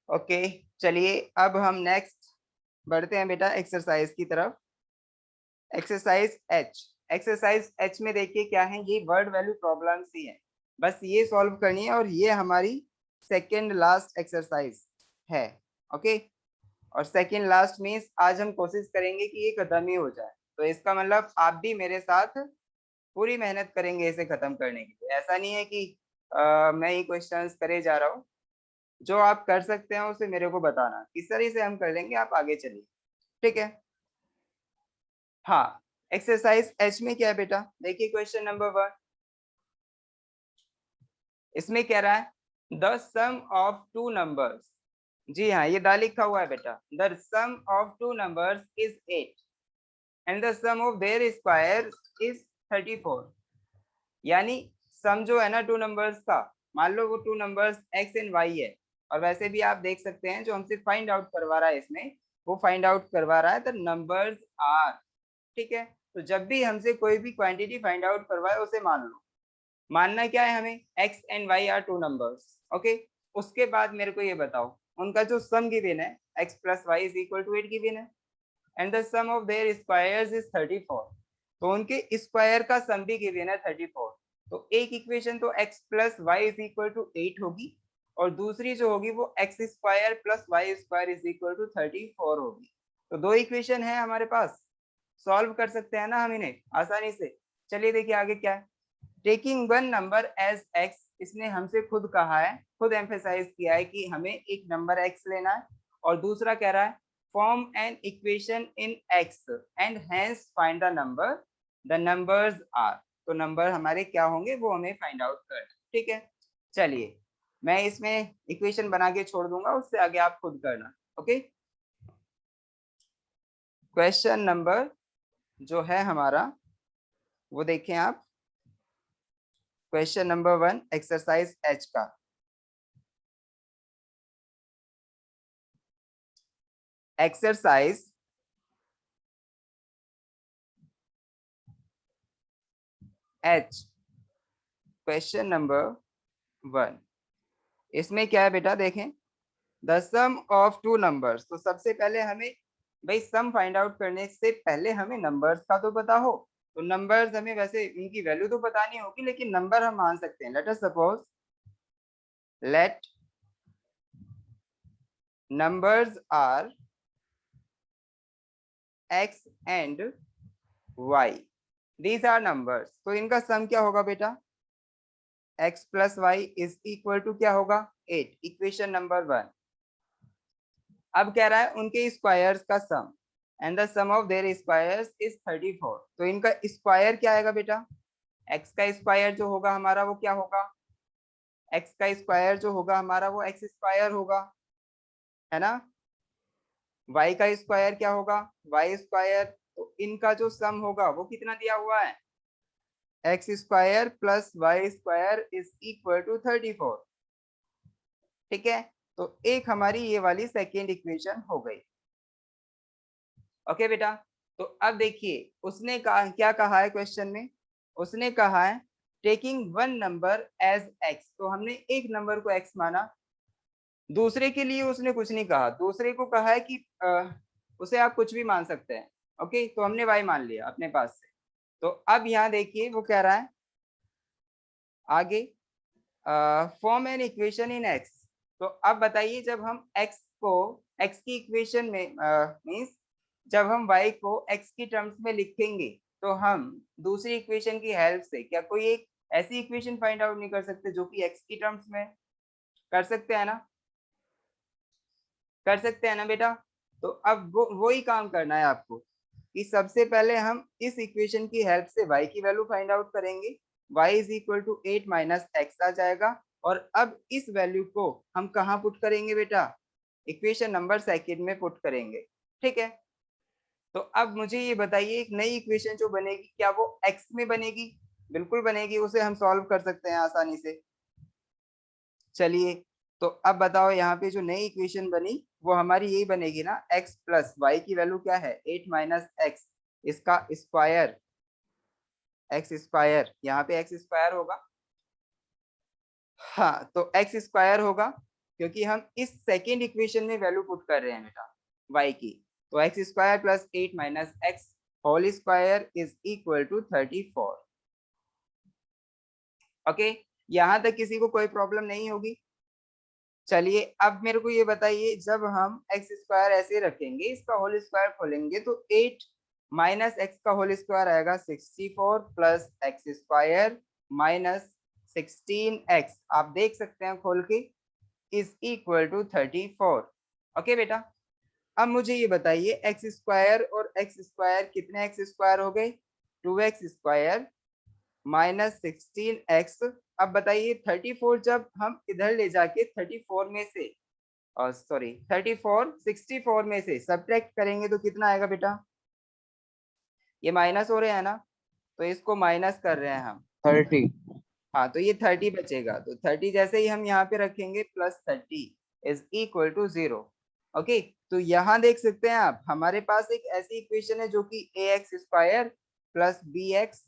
ओके, चलिए अब हम नेक्स्ट बढ़ते हैं बेटा एक्सरसाइज की तरफ। Exercise H. एक्सरसाइज एच में देखिए क्या है, ये वर्ड वैल्यू प्रॉब्लम्स ही है, बस ये सॉल्व करनी है और ये हमारी सेकेंड लास्ट एक्सरसाइज है। ओके, और सेकेंड लास्ट मीन्स आज हम कोशिश करेंगे कि ये खत्म ही हो जाए, तो इसका मतलब आप भी मेरे साथ पूरी मेहनत करेंगे इसे खत्म करने के लिए। ऐसा नहीं है कि मैं ही क्वेश्चंस करे जा रहा हूँ, जो आप कर सकते हैं उसे मेरे को बताना, किस तरह से हम कर लेंगे, आप आगे चलिए। ठीक है, हाँ एक्सरसाइज एच में क्या है बेटा? देखिए क्वेश्चन नंबर 1, इसमें कह रहा है the sum of two numbers. जी हाँ, ये दा लिखा हुआ है बेटा, the sum of two numbers is 8 and the sum of their square is 34। यानी सम जो है ना टू नंबर्स का, मान लो वो two numbers x and y है, और वैसे भी आप देख सकते हैं जो हमसे फाइंड आउट करवा रहा है इसमें, वो फाइंड आउट करवा रहा है द नंबर्स आर। ठीक है, तो जब भी हमसे कोई भी क्वांटिटी फाइंड आउट करवाए उसे मान लो। मानना क्या है हमें? x and y are two numbers. Okay, उसके बाद मेरे को ये बताओ उनका जो सम गिवन है x plus y is equal to 8 given है and the sum of their squares is 34। तो उनके स्क्वायर का सम भी गिवन है 34। तो एक इक्वेशन तो x plus y is equal to 8 होगी और दूसरी जो होगी वो x square plus y square is equal to 34 होगी। तो दो इक्वेशन है हमारे पास, सॉल्व कर सकते हैं ना हम इन्हें आसानी से। चलिए देखिए आगे क्या है। Taking one number as x, इसने हमसे खुद कहा है, खुद एम्फेसाइज किया है कि हमें एक नंबर x लेना है, और दूसरा कह रहा है form an equation in x and hence find the number, the numbers are. तो नंबर हमारे क्या होंगे वो हमें फाइंड आउट करना। ठीक है, चलिए मैं इसमें इक्वेशन बना के छोड़ दूंगा, उससे आगे आप खुद करना। ओके, क्वेश्चन नंबर जो है हमारा वो देखें आप, क्वेश्चन नंबर 1 एक्सरसाइज एच का। एक्सरसाइज एच क्वेश्चन नंबर 1, इसमें क्या है बेटा? देखें the sum of two numbers. तो सबसे पहले हमें भाई सम फाइंड आउट करने से पहले हमें नंबर्स का तो पता हो। तो नंबर्स हमें वैसे उनकी वैल्यू तो पता नहीं होगी, लेकिन नंबर हम मान सकते हैं। Let us suppose let numbers are x and y, these are numbers. तो इनका सम क्या होगा बेटा? x plus y is equal to क्या होगा? 8, इक्वेशन नंबर 1। अब कह रहा है उनके स्क्वायर्स का sum and the sum of their squares is 34। तो इनका स्क्वायर क्या आएगा बेटा? x का स्क्वायर जो होगा हमारा वो क्या होगा? x का स्क्वायर जो होगा हमारा वो x स्क्वायर होगा, है ना? y का स्क्वायर क्या होगा, y स्क्वायर, तो इनका जो सम होगा वो कितना दिया हुआ है, x square plus y square is equal to 34। ठीक है, तो एक हमारी ये वाली सेकेंड इक्वेशन हो गई। ओके बेटा, तो अब देखिए उसने कहा, क्या कहा है क्वेश्चन में, उसने कहा है taking one number as x, तो हमने एक नंबर को एक्स माना, दूसरे के लिए उसने कुछ नहीं कहा, दूसरे को कहा है कि उसे आप कुछ भी मान सकते हैं। ओके, तो हमने वाई मान लिया अपने पास से। तो अब यहाँ देखिए वो कह रहा है आगे form an equation in x. तो अब बताइए जब हम एक्स को एक्स की इक्वेशन में मीन्स जब हम y को x की टर्म्स में लिखेंगे तो हम दूसरी इक्वेशन की हेल्प से क्या कोई एक ऐसी इक्वेशन फाइंड आउट नहीं कर सकते जो कि x की टर्म्स में, कर सकते हैं ना, कर सकते हैं ना बेटा। तो अब वो ही काम करना है आपको कि सबसे पहले हम इस इक्वेशन की हेल्प से y की वैल्यू फाइंड आउट करेंगे, y is equal to 8 minus x आ जाएगा। और अब इस वैल्यू को हम कहाँ पुट करेंगे बेटा, इक्वेशन नंबर सेकंड में पुट करेंगे। ठीक है, तो अब मुझे ये बताइए एक नई इक्वेशन जो बनेगी क्या वो x में बनेगी, बिल्कुल बनेगी, उसे हम सॉल्व कर सकते हैं आसानी से। चलिए, तो अब बताओ यहाँ पे जो नई इक्वेशन बनी वो हमारी यही बनेगी ना, x प्लस वाई की वैल्यू क्या है 8 माइनस एक्स, इसका स्क्वायर, एक्स स्क्वायर, यहाँ पे एक्स स्क्वायर होगा। हाँ, तो एक्स स्क्वायर होगा क्योंकि हम इस सेकेंड इक्वेशन में वैल्यू पुट कर रहे हैं बेटा y की। तो x square plus 8 minus x whole square is equal to 34। Okay, यहाँ तक किसी को कोई प्रॉब्लम नहीं होगी। चलिए अब मेरे को ये बताइए जब हम एक्स स्क्वायर ऐसे रखेंगे, इसका होल स्क्वायर खोलेंगे तो 8 माइनस एक्स का होल स्क्वायर आएगा 64 plus x square minus 16x, आप देख सकते हैं खोल के, इज इक्वल टू 34। ओके बेटा, अब मुझे ये बताइए एक्स स्क्वायर और एक्स स्क्वायर कितने एक्स स्क्वायर हो गए, 2x स्क्वायर माइनस 16x। अब बताइए 34 जब हम इधर ले जाके 34 में से सॉरी 34 64 में से सब्ट्रैक्ट करेंगे तो कितना आएगा बेटा, ये माइनस हो रहे हैं ना, तो इसको माइनस कर रहे हैं हम 30। हाँ, तो ये 30 बचेगा, तो 30 जैसे ही हम यहाँ पे रखेंगे plus 30 is equal to 0। Okay, तो यहाँ देख सकते हैं आप हमारे पास एक ऐसी इक्वेशन है जो कि a x square plus b x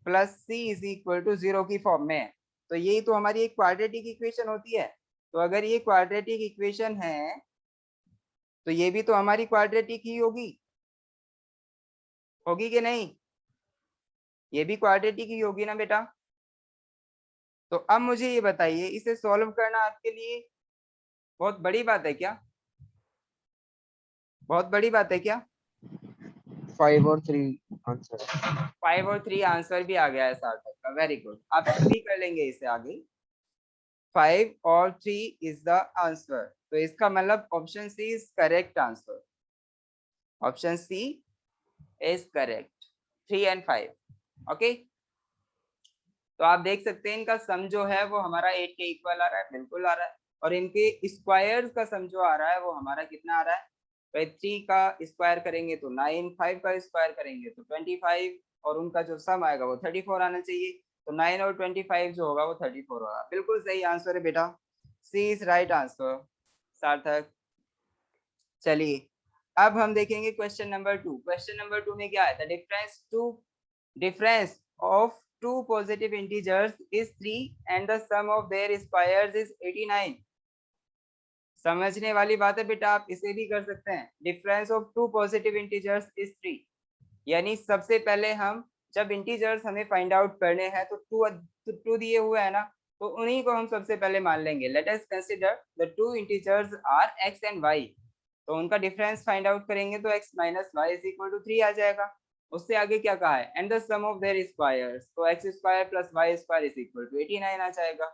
plus c is equal to 0 की फॉर्म में है। तो यही तो हमारी एक क्वाड्रेटिक इक्वेशन होती है। तो अगर ये क्वाड्रेटिक इक्वेशन है तो ये भी तो हमारी क्वाड्रेटिक ही होगी, होगी कि नहीं, ये भी क्वाड्रेटिक ही होगी ना बेटा। तो अब मुझे ये बताइए इसे सॉल्व करना आपके लिए बहुत बड़ी बात है क्या, बहुत बड़ी बात है क्या, 5 और 3 आंसर। 5 और 3 आंसर भी आ गया है सार्थक का, वेरी गुड, आप सभी कर लेंगे इसे आगे। 5 और 3 इज द आंसर, तो इसका मतलब option C is correct answer, option C is correct, 3 and 5। Okay, तो आप देख सकते हैं इनका सम जो है वो हमारा 8 के इक्वल आ रहा है, बिल्कुल आ रहा है। और इनके स्क्वायर्स का सम जो आ रहा है वो हमारा कितना आ रहा है, तो 3 का स्क्वायर करेंगे तो 9, 5 का स्क्वायर करेंगे तो 25, और उनका जो सम आएगा वो 34 आना चाहिए। तो 9 और 25 जो होगा वो 34 होगा, बिल्कुल सही आंसर है बेटा, सी इज राइट आंसर सार्थक। चलिए अब हम देखेंगे क्वेश्चन नंबर 2। क्वेश्चन नंबर 2 में क्या है, the difference of two positive integers is 3 and the sum of their squares is 89। समझने वाली बात है बेटा, आप इसे भी कर सकते हैं, difference of two positive integers is 3। यानी सबसे पहले हम जब इंटीजर्स हमें फाइंड आउट करने हैं तो टू दिए हुए है ना, तो उन्हीं को हम सबसे पहले मान लेंगे। Let us consider the two integers are x and y, तो उनका डिफरेंस फाइंड आउट करेंगे तो x minus y is equal to 3 आ जाएगा। उससे आगे क्या कहा है, and the sum of their squares, तो x square plus y square is equal to 89 आ जाएगा।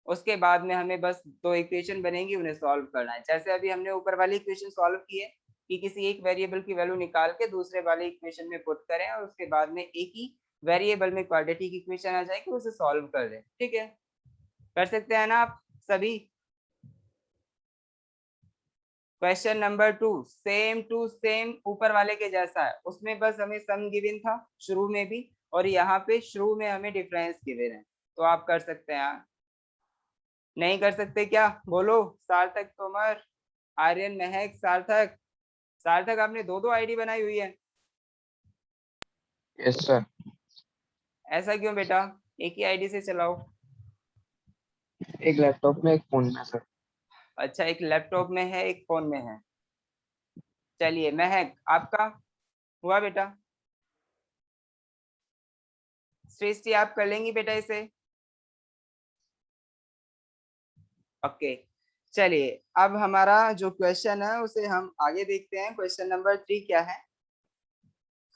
उसके बाद में हमें बस दो इक्वेशन बनेगी, उन्हें सॉल्व करना है, जैसे अभी हमने ऊपर वाली इक्वेशन सॉल्व की है कि किसी एक वेरिएबल की वैल्यू निकाल के दूसरे वाले इक्वेशन में पुट करें और उसके बाद में एक ही वेरिएबल में क्वाड्रेटिक इक्वेशन आ जाएगी, उसे सॉल्व कर दें। ठीक है, कर सकते हैं ना आप सभी, question number 2 same to same ऊपर वाले के जैसा है, उसमें बस हमें सम गिवन था शुरू में भी, और यहाँ पे शुरू में हमें डिफरेंस गिवन है। तो आप कर सकते हैं यार, नहीं कर सकते क्या? बोलो। सार्थक, तोमर, आर्यन, महक, सार्थक। सार्थक आपने दो दो आईडी बनाई हुई है, यस सर। ऐसा क्यों बेटा? एक ही आईडी से चलाओ। एक लैपटॉप में एक फोन में सर। अच्छा, एक लैपटॉप में है एक फोन में है। चलिए महक, आपका हुआ बेटा? सृष्टि आप कर लेंगी बेटा इसे? ओके, चलिए अब हमारा जो क्वेश्चन है उसे हम आगे देखते हैं। क्वेश्चन नंबर 3 क्या है?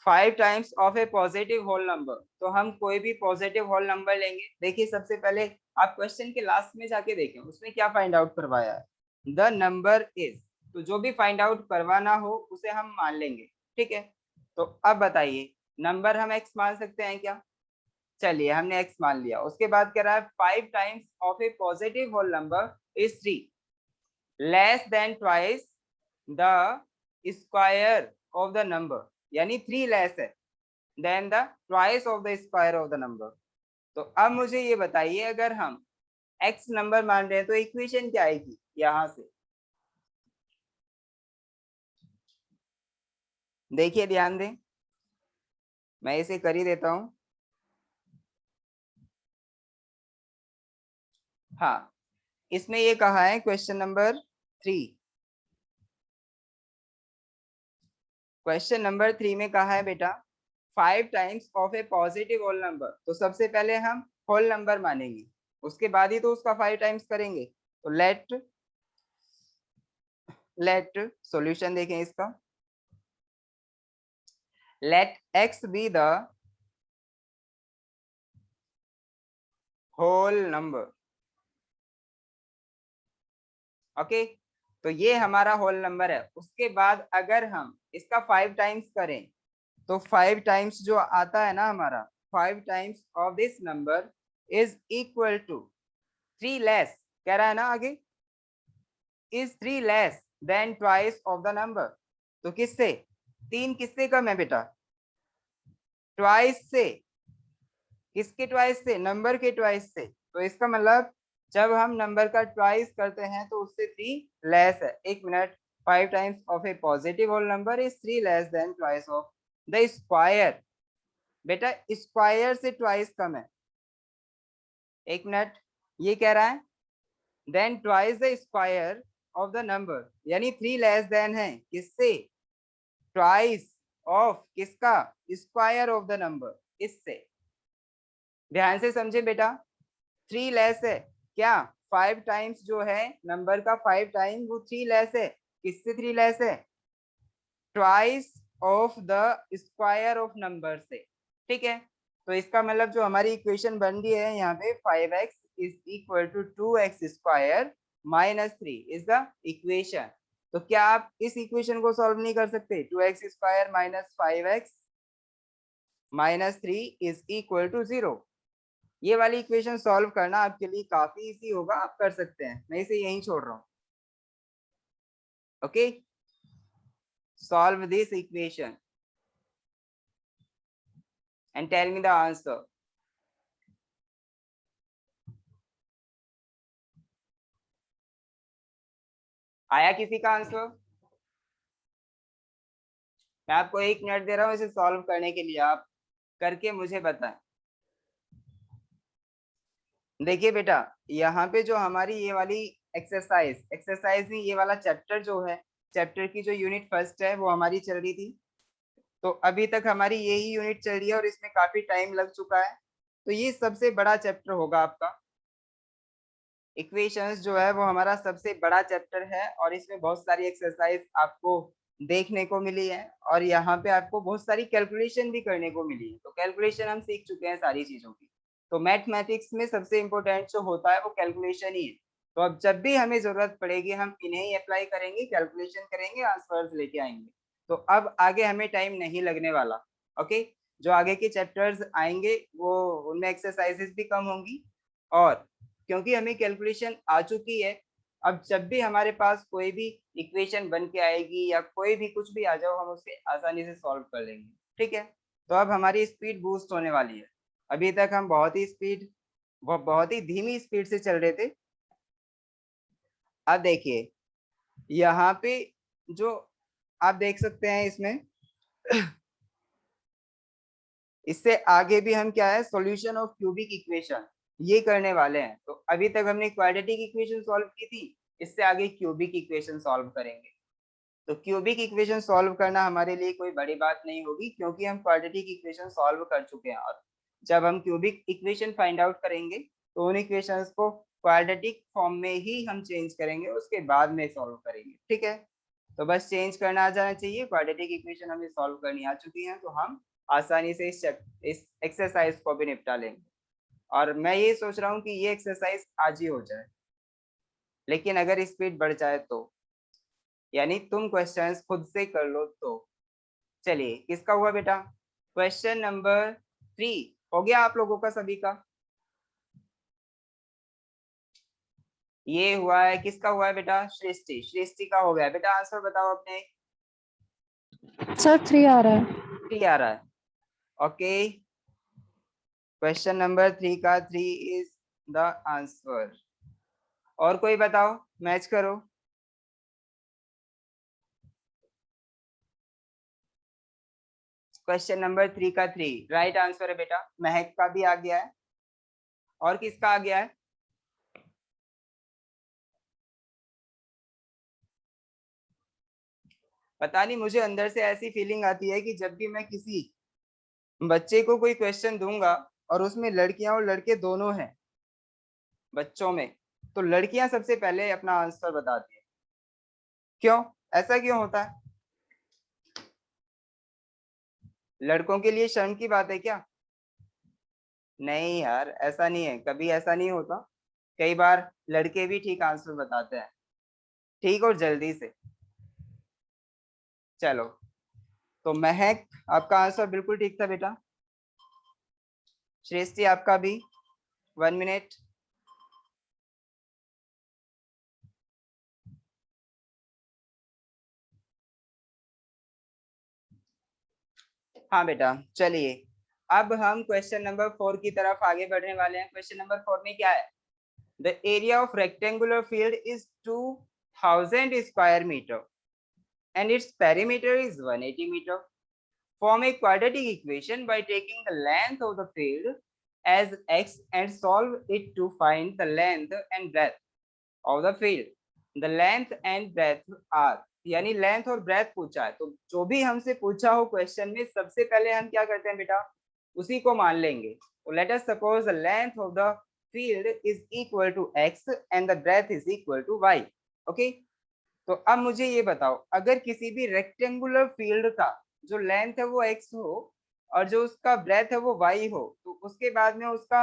5 times of a positive whole number. तो हम कोई भी पॉजिटिव होल नंबर लेंगे। देखिए सबसे पहले आप क्वेश्चन के लास्ट में जाके देखें उसमें क्या फाइंड आउट करवाया है। द नंबर इज, तो जो भी फाइंड आउट करवाना हो उसे हम मान लेंगे, ठीक है। तो अब बताइए, नंबर हम एक्स मान सकते हैं क्या? चलिए हमने x मान लिया। उसके बाद कह रहा है 5 times of a positive whole number is 3 less than twice the square of the number, यानी 3 लेस है than the twice of the square of the number. तो अब मुझे ये बताइए, अगर हम x नंबर मान रहे हैं तो इक्वेशन क्या आएगी यहां से? देखिए ध्यान दें, मैं इसे कर ही देता हूं। हाँ, इसमें ये कहा है क्वेश्चन नंबर 3, क्वेश्चन नंबर 3 में कहा है बेटा 5 times of a positive whole number. तो सबसे पहले हम होल नंबर मानेंगे, उसके बाद ही तो उसका 5 टाइम्स करेंगे। तो लेट सॉल्यूशन देखें इसका। Let x be the whole number. Okay, तो ये हमारा होल नंबर है। उसके बाद अगर हम इसका 5 टाइम्स करें तो 5 टाइम्स जो आता है ना हमारा, 5 times of this number is equal to 3 less, कह रहा है ना आगे, is 3 less than twice of the number. तो किससे? 3 किससे कम है बेटा? ट्वाइस से। किसके ट्वाइस से? नंबर के ट्वाइस से। तो इसका मतलब जब हम नंबर का ट्वाइस करते हैं तो उससे 3 लेस है। एक minute, 5 times of a positive whole number is 3 less than twice of the square. बेटा स्क्वायर से ट्वाइस कम है। एक मिनट, ये कह रहा है than twice the square of the number, यानी 3 लेस देन है किससे? ट्वाइस ऑफ किसका? स्क्वायर ऑफ द नंबर, इससे। ध्यान से समझे बेटा, 3 लेस है क्या? 5 टाइम्स जो है नंबर का 5 टाइम वो 3 लेस है। किससे 3 लेस है? Twice of the square of number से, ठीक है। तो इसका मतलब जो हमारी इक्वेशन बन रही है यहाँ पे 5x is equal to 2x square minus 3 is the equation. तो क्या आप इस इक्वेशन को सॉल्व नहीं कर सकते? 2x square minus 5x minus 3 is equal to 0। ये वाली इक्वेशन सॉल्व करना आपके लिए काफी इजी होगा, आप कर सकते हैं। मैं इसे यहीं छोड़ रहा हूँ। Okay, solve this equation and tell me the answer. आया किसी का आंसर? मैं आपको 1 मिनट दे रहा हूँ इसे सॉल्व करने के लिए, आप करके मुझे बताएं। देखिए बेटा, यहाँ पे जो हमारी ये वाली एक्सरसाइज नहीं, ये वाला चैप्टर जो है, चैप्टर की जो यूनिट फर्स्ट है वो हमारी चल रही थी। तो अभी तक हमारी यही यूनिट चल रही है और इसमें काफी टाइम लग चुका है। तो ये सबसे बड़ा चैप्टर होगा आपका। इक्वेशंस जो है वो हमारा सबसे बड़ा चैप्टर है और इसमें बहुत सारी एक्सरसाइज आपको देखने को मिली है और यहाँ पे आपको बहुत सारी कैलकुलेशन भी करने को मिली है। तो कैलकुलेशन हम सीख चुके हैं सारी चीजों की। तो मैथमेटिक्स में सबसे इम्पोर्टेंट जो होता है वो कैलकुलेशन ही है। तो अब जब भी हमें जरूरत पड़ेगी हम इन्हें ही अप्लाई करेंगे, कैलकुलेशन करेंगे, आंसर्स लेके आएंगे। तो अब आगे हमें टाइम नहीं लगने वाला। ओके, जो आगे के चैप्टर्स आएंगे वो उनमें एक्सरसाइजेस भी कम होंगी और क्योंकि हमें कैलकुलेशन आ चुकी है अब जब भी हमारे पास कोई भी इक्वेशन बन के आएगी या कोई भी कुछ भी आ जाओ, हम उसे आसानी से सॉल्व कर लेंगे। ठीक है, तो अब हमारी स्पीड बूस्ट होने वाली है। अभी तक हम बहुत ही धीमी स्पीड से चल रहे थे। अब देखिए यहाँ पे जो आप देख सकते हैं इसमें इससे आगे भी हम क्या है, सॉल्यूशन ऑफ क्यूबिक इक्वेशन ये करने वाले हैं। तो अभी तक हमने क्वाड्रेटिक इक्वेशन सॉल्व की थी, इससे आगे क्यूबिक इक्वेशन सॉल्व करेंगे। तो क्यूबिक इक्वेशन सॉल्व करना हमारे लिए कोई बड़ी बात नहीं होगी, क्योंकि हम क्वाड्रेटिक इक्वेशन सॉल्व कर चुके हैं। और जब हम क्यूबिक इक्वेशन फाइंड आउट करेंगे तो उन इक्वेशंस को क्वाड्रेटिक फॉर्म में ही हम चेंज करेंगे, उसके बाद में सॉल्व करेंगे। ठीक है, तो बस चेंज करना आ जाना चाहिए। क्वाड्रेटिक इक्वेशन हमें सॉल्व करनी आ चुकी है, तो हम आसानी से इस एक्सरसाइज को भी निपटा लेंगे। और मैं ये सोच रहा हूँ कि ये एक्सरसाइज आज ही हो जाए, लेकिन अगर स्पीड बढ़ जाए तो, यानी तुम क्वेश्चंस खुद से कर लो तो। चलिए, किसका हुआ बेटा? क्वेश्चन नंबर 3 हो गया आप लोगों का सभी का? ये हुआ है, किसका हुआ है बेटा? सृष्टि, सृष्टि का हो गया बेटा। आंसर बताओ अपने। सर 3 आ रहा है। 3 आ रहा है, ओके। क्वेश्चन नंबर 3 का 3 इज द आंसर। और कोई बताओ, मैच करो। क्वेश्चन नंबर 3 का 3 राइट आंसर है बेटा। महक का भी आ गया है, और किसका आ गया है? पता नहीं, मुझे अंदर से ऐसी फीलिंग आती है कि जब भी मैं किसी बच्चे को कोई क्वेश्चन दूंगा और उसमें लड़कियां और लड़के दोनों हैं बच्चों में, तो लड़कियां सबसे पहले अपना आंसर बताती है। क्यों, ऐसा क्यों होता है? लड़कों के लिए शर्म की बात है क्या? नहीं यार, ऐसा नहीं है, कभी ऐसा नहीं होता। कई बार लड़के भी ठीक आंसर बताते हैं, ठीक और जल्दी से। चलो, तो महक आपका आंसर बिल्कुल ठीक था बेटा। श्रेष्ठी आपका भी। 1 मिनट। हाँ बेटा, चलिए अब हम क्वेश्चन नंबर 4 की तरफ आगे बढ़ने वाले हैं। क्वेश्चन नंबर 4 में क्या है? The area of rectangular field is 2000 square metre and its perimeter is 180 meter. Form a quadratic equation by taking the length of the field as x and solve it to find the length and breadth of the field. The length and breadth are, यानी length और breath पूछा है, तो जो भी हमसे पूछा हो क्वेश्चन में, सबसे पहले हम क्या करते हैं बेटा? उसी को मान लेंगे। तो let us suppose the length of the field is equal to x and the breadth is equal to y. Okay? तो अब मुझे ये बताओ, अगर किसी भी रेक्टेंगुलर फील्ड का जो लेंथ है वो x हो और जो उसका ब्रेथ है वो y हो, तो उसके बाद में उसका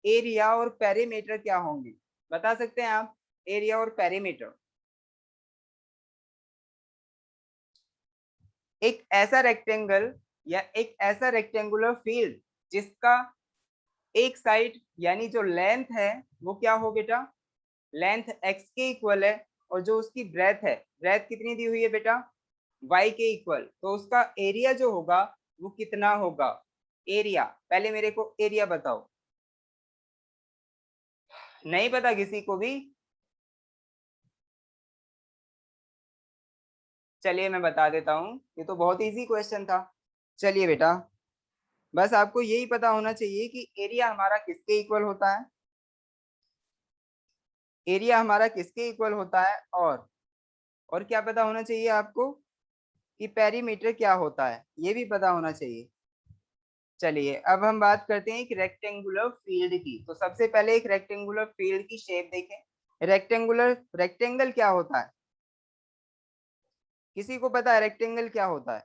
एरिया और पेरीमीटर क्या होंगे? बता सकते हैं आप? एरिया और पेरीमीटर। एक ऐसा रेक्टेंगल या एक ऐसा रेक्टेंगुलर फील्ड जिसका एक साइड यानी जो लेंथ है वो क्या हो बेटा? लेंथ x के इक्वल है, और जो उसकी ब्रेथ है, ब्रेथ कितनी दी हुई है बेटा? y के इक्वल। तो उसका एरिया जो होगा वो कितना होगा? एरिया, पहले मेरे को एरिया बताओ। नहीं पता किसी को भी? चलिए मैं बता देता हूँ, ये तो बहुत इजी क्वेश्चन था। चलिए बेटा, बस आपको यही पता होना चाहिए कि एरिया हमारा किसके इक्वल होता है। एरिया हमारा किसके इक्वल होता है, और क्या पता होना चाहिए आपको कि पेरीमीटर क्या होता है, ये भी पता होना चाहिए। चलिए अब हम बात करते हैं एक रेक्टेंगुलर फील्ड की। तो सबसे पहले एक रेक्टेंगुलर फील्ड की शेप देखें। रेक्टेंगल क्या होता है? किसी को पता है रेक्टेंगल क्या होता है?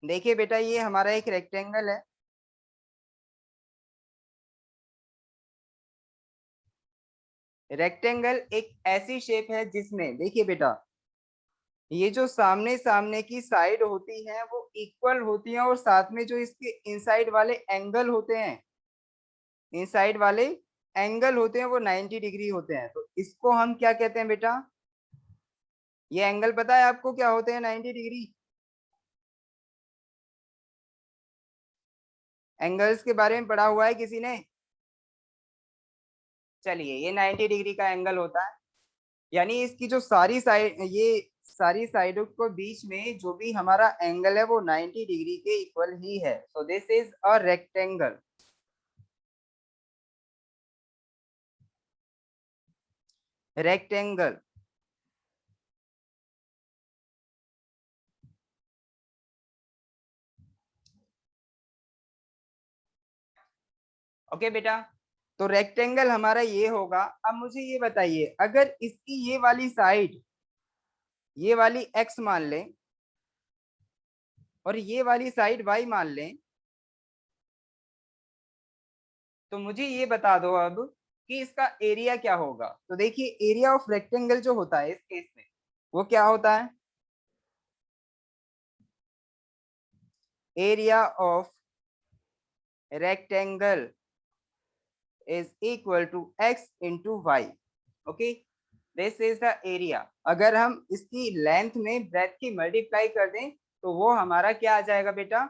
देखिए बेटा, ये हमारा एक रेक्टेंगल है। रेक्टेंगल एक ऐसी शेप है जिसमें, देखिए बेटा, ये जो सामने सामने की साइड होती है वो इक्वल होती है, और साथ में जो इसके इनसाइड वाले एंगल होते हैं इनसाइड वाले एंगल होते हैं वो 90 डिग्री होते हैं, तो इसको हम क्या कहते हैं बेटा? ये एंगल पता है आपको क्या होते हैं 90 डिग्री? एंगल्स के बारे में पढ़ा हुआ है किसी ने? चलिए, ये 90 डिग्री का एंगल होता है, यानी इसकी जो सारी साइड, ये सारी साइडों को बीच में जो भी हमारा एंगल है वो 90 डिग्री के इक्वल ही है। So this is a rectangle. Rectangle. Okay बेटा, तो रेक्टेंगल हमारा ये होगा। अब मुझे ये बताइए, अगर इसकी ये वाली साइड, ये वाली x मान लें और ये वाली साइड y मान लें, तो मुझे ये बता दो अब कि इसका एरिया क्या होगा। तो देखिए, एरिया ऑफ रेक्टेंगल जो होता है इस केस में वो क्या होता है? Area of rectangle is equal to x into y. Okay, this is the area. अगर हम इसकी लेंथ में ब्रेथ की मल्टीप्लाई कर दें तो वो हमारा क्या आ जाएगा बेटा?